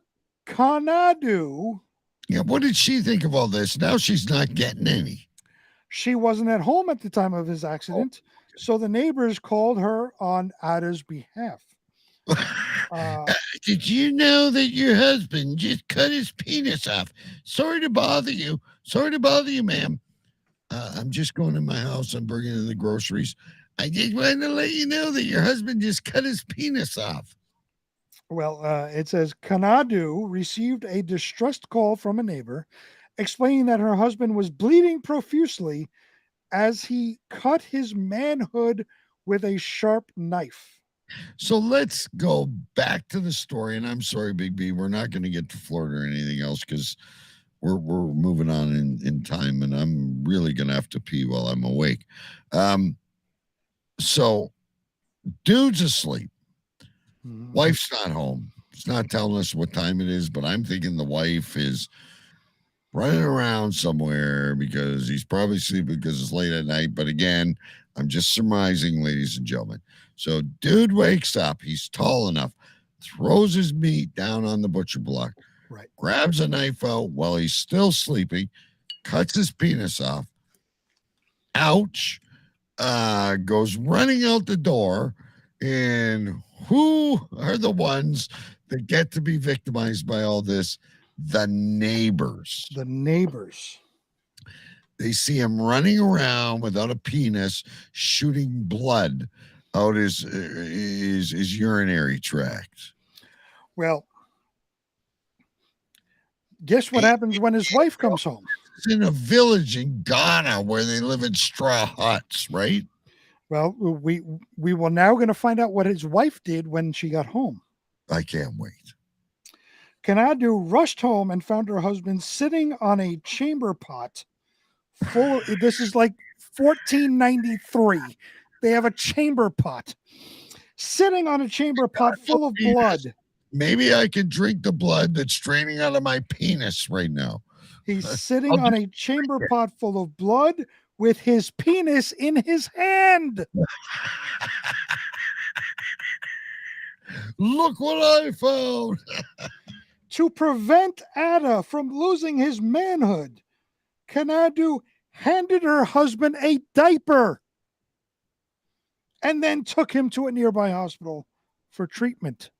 Kanadu. Yeah, what did she think of all this? Now she's not getting any. She wasn't at home at the time of his accident, so the neighbors called her on Ada's behalf. Did you know that your husband just cut his penis off? Sorry to bother you. Sorry to bother you, ma'am. I'm just going to my house. I'm bringing in the groceries. I just wanted to let you know that your husband just cut his penis off. Well, it says Kanadu received a distressed call from a neighbor explaining that her husband was bleeding profusely as he cut his manhood with a sharp knife. So let's go back to the story. And I'm sorry, Big B, we're not going to get to Florida or anything else because we're moving on in time, and I'm really going to have to pee while I'm awake. So dude's asleep. Wife's not home. It's not telling us what time it is, but I'm thinking the wife is running around somewhere because he's probably sleeping because it's late at night. But again, I'm just surmising, ladies and gentlemen. So dude wakes up. He's tall enough, throws his meat down on the butcher block, right? Grabs a knife out while he's still sleeping, cuts his penis off. Ouch. Goes running out the door. And who are the ones that get to be victimized by all this? The neighbors. The neighbors. They see him running around without a penis, shooting blood out his urinary tract. Well, guess what happens when his wife comes home? It's in a village in Ghana where they live in straw huts, right? Well, we will now going to find out what his wife did when she got home. I can't wait. Kanadu rushed home and found her husband sitting on a chamber pot full of, this is like 1493. They have a chamber pot. Sitting on a chamber pot full of blood. Maybe I can drink the blood that's draining out of my penis right now. He's sitting on a chamber pot full of blood with his penis in his hand. Look what I found. To prevent Ada from losing his manhood, Kanadu handed her husband a diaper and then took him to a nearby hospital for treatment.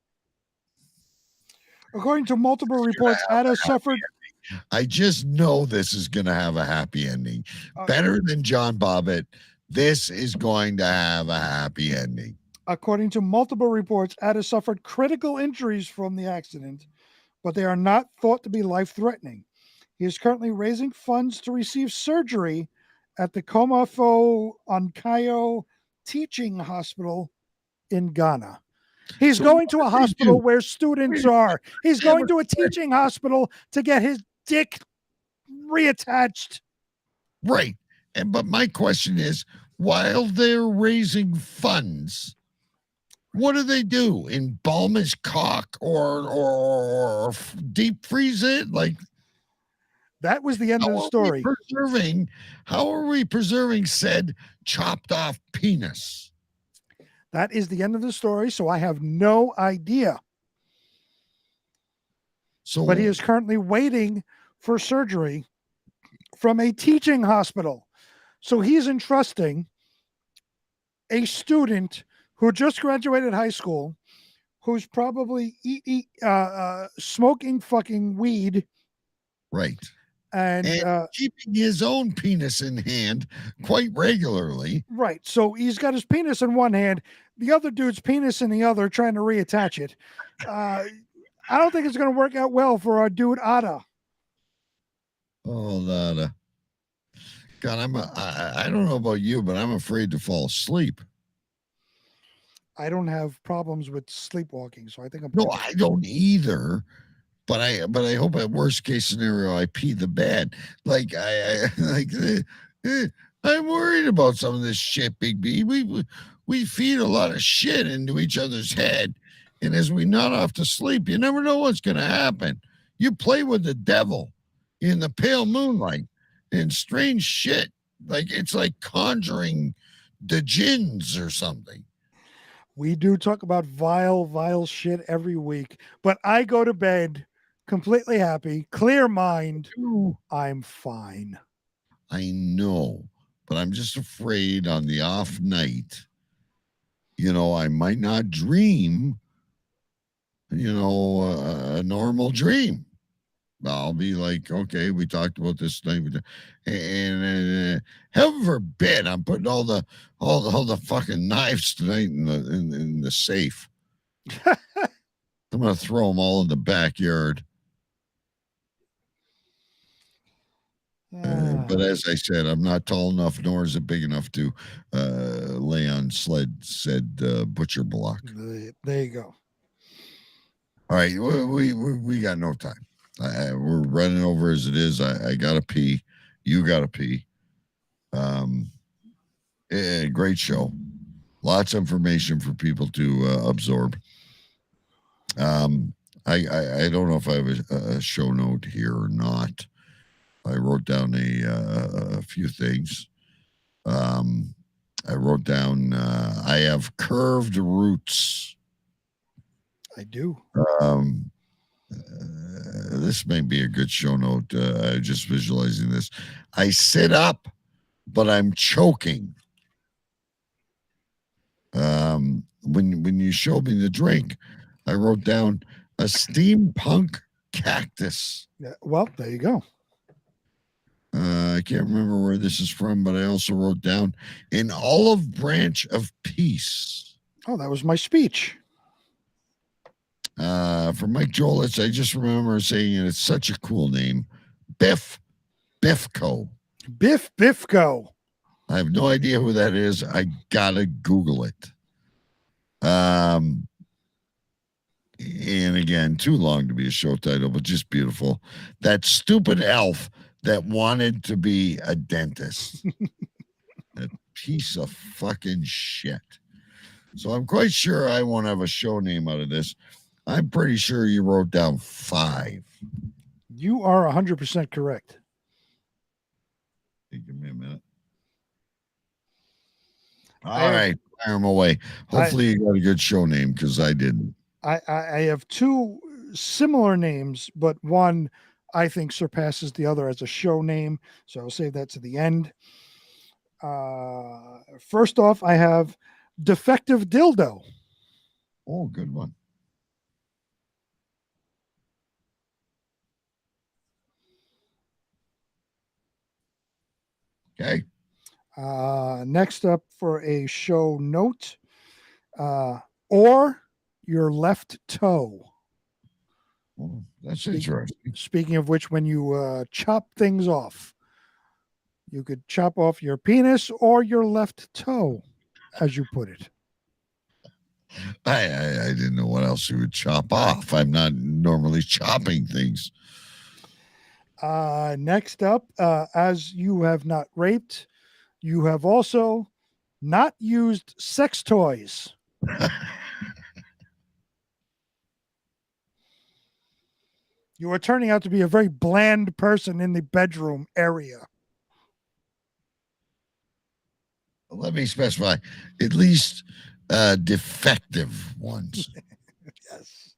According to multiple reports, Ada suffered I just know this is going to have a happy ending. Better than John Bobbitt. This is going to have a happy ending. According to multiple reports, Ada suffered critical injuries from the accident, but they are not thought to be life-threatening. He is currently raising funds to receive surgery at the Komafo Onkayo Teaching Hospital in Ghana. He's going to a hospital where students are. He's going to a teaching hospital to get his dick reattached. Right. But my question is, while they're raising funds, what do they do? Embalm his cock or deep freeze it? Like, that was the end of the story. How are we preserving said chopped off penis? That is the end of the story, so I have no idea. But he is currently waiting for surgery from a teaching hospital. So he's entrusting a student who just graduated high school, who's probably smoking fucking weed. Right. And keeping his own penis in hand quite regularly. Right. So he's got his penis in one hand, the other dude's penis in the other, trying to reattach it. I don't think it's going to work out well for our dude Ada. Oh, Ada. God, I don't know about you, but I'm afraid to fall asleep. I don't have problems with sleepwalking, so I think I'm. No, I don't either. But I hope at worst case scenario I pee the bed. Like I'm worried about some of this shit, Big B. We feed a lot of shit into each other's head, and as we nod off to sleep, you never know what's going to happen. You play with the devil in the pale moonlight, and strange shit. Like it's like conjuring the jinns or something. We do talk about vile shit every week, but I go to bed completely happy, clear mind. I'm fine. I know, but I'm just afraid on the off night, I might not dream, a normal dream. I'll be like, okay, we talked about this thing, and heaven forbid I'm putting all the fucking knives tonight in the safe. I'm gonna throw them all in the backyard. But as I said, I'm not tall enough, nor is it big enough to lay on said butcher block. There you go. All right, we got no time. We're running over as it is. I gotta pee. You gotta pee. Great show. Lots of information for people to absorb. I don't know if I have a show note here or not. I wrote down a few things. I wrote down I have curved roots. I do. This may be a good show note. Just visualizing this. I sit up, but I'm choking. When you showed me the drink, I wrote down a steampunk cactus. Yeah, well, there you go. I can't remember where this is from, but I also wrote down an olive branch of peace. Oh, that was my speech. For Mike Jolitz, I just remember saying it's such a cool name. Biffco. Biffco. I have no idea who that is. I gotta Google it. And again, too long to be a show title, but just beautiful. That stupid elf that wanted to be a dentist. That piece of fucking shit. So I'm quite sure I won't have a show name out of this. I'm pretty sure you wrote down 5. You are 100% correct. Hey, give me a minute. All right, fire them away. Hopefully you got a good show name, because I didn't. I have 2 similar names, but one I think surpasses the other as a show name, so I'll save that to the end. First off, I have Defective Dildo. Oh, good one. Okay. Next up for a show note, or your left toe. That's interesting. Speaking of which, when you chop things off, you could chop off your penis or your left toe, as you put it. I didn't know what else you would chop off. I'm not normally chopping things. Next up, as you have not raped, you have also not used sex toys. You are turning out to be a very bland person in the bedroom area. Let me specify, at least defective ones. Yes.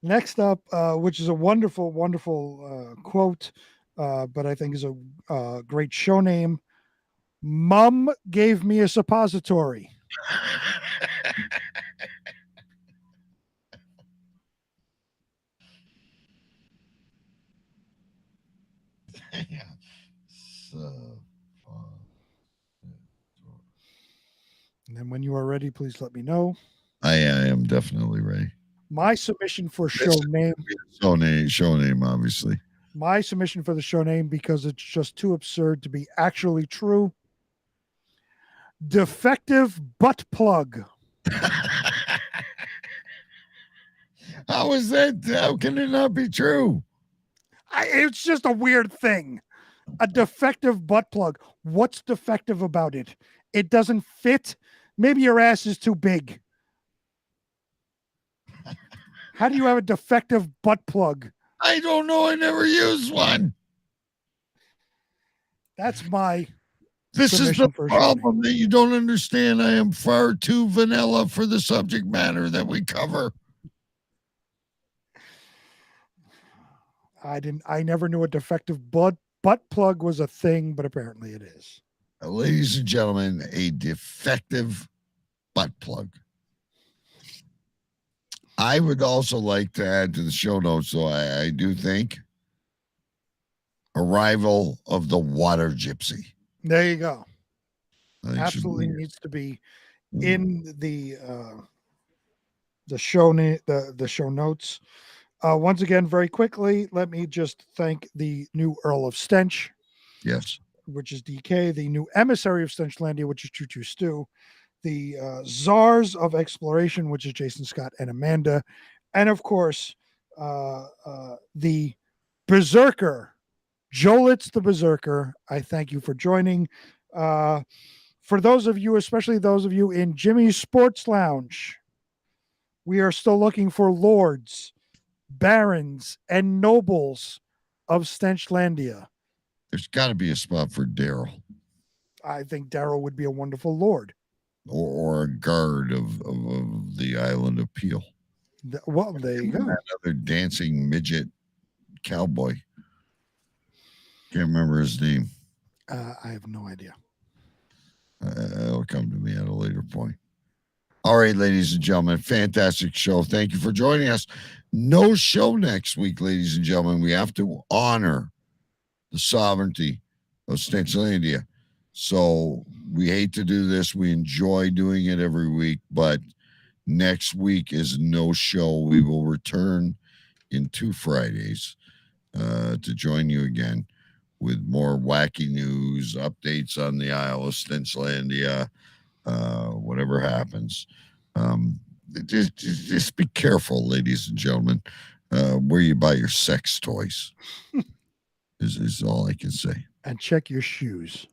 Next up, which is a wonderful, wonderful quote, but I think is a great show name. Mum gave me a suppository. Yeah. And then when you are ready, please let me know. I am definitely ready. My submission for show name. Show name, obviously. My submission for the show name, because it's just too absurd to be actually true. Defective butt plug. How is that? How can it not be true? It's just a weird thing. A defective butt plug. What's defective about it? It doesn't fit. Maybe your ass is too big. How do you have a defective butt plug? I don't know. I never used one. That's my. This is the problem that you don't understand. I am far too vanilla for the subject matter that we cover. I never knew a defective butt plug was a thing, but apparently it is. Ladies and gentlemen, a defective butt plug. I would also like to add to the show notes, so I do think, arrival of the water gypsy. There you go. Absolutely needs to be in the show the show notes. Once again, very quickly, let me just thank the new Earl of Stench. Yes. Which is DK, the new emissary of Stenchlandia, which is Choo Choo Stew, the czars of exploration, which is Jason Scott and Amanda, and of course, the berserker, Jolitz the Berserker. I thank you for joining. For those of you, especially those of you in Jimmy's Sports Lounge, we are still looking for lords, barons, and nobles of Stenchlandia. There's got to be a spot for Daryl. I think Daryl would be a wonderful lord. Or a guard of the island of Peel. Well, there you go. Another dancing midget cowboy. Can't remember his name. I have no idea. It'll come to me at a later point. All right, ladies and gentlemen, fantastic show. Thank you for joining us. No show next week, ladies and gentlemen. We have to honor the sovereignty of Stenchlandia. So we hate to do this. We enjoy doing it every week, but next week is no show. We will return in 2 Fridays to join you again with more wacky news, updates on the Isle of Stenchlandia, whatever happens. Just be careful, ladies and gentlemen, where you buy your sex toys. Is all I can say. And check your shoes.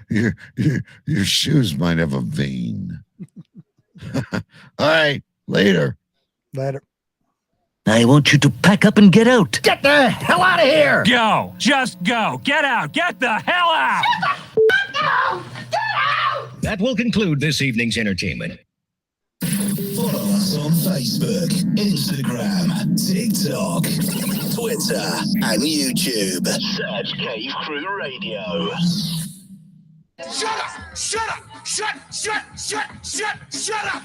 your shoes might have a vein. All right, later. I want you to pack up and get out. Get the hell out of here! Go. Just go. Get out. Get the hell out. That will conclude this evening's entertainment. Follow us on Facebook, Instagram, TikTok, Twitter, and YouTube. Search Cave Crew Radio. Shut up! Shut up! Shut up!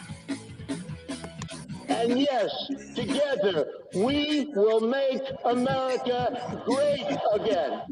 And yes, together we will make America great again.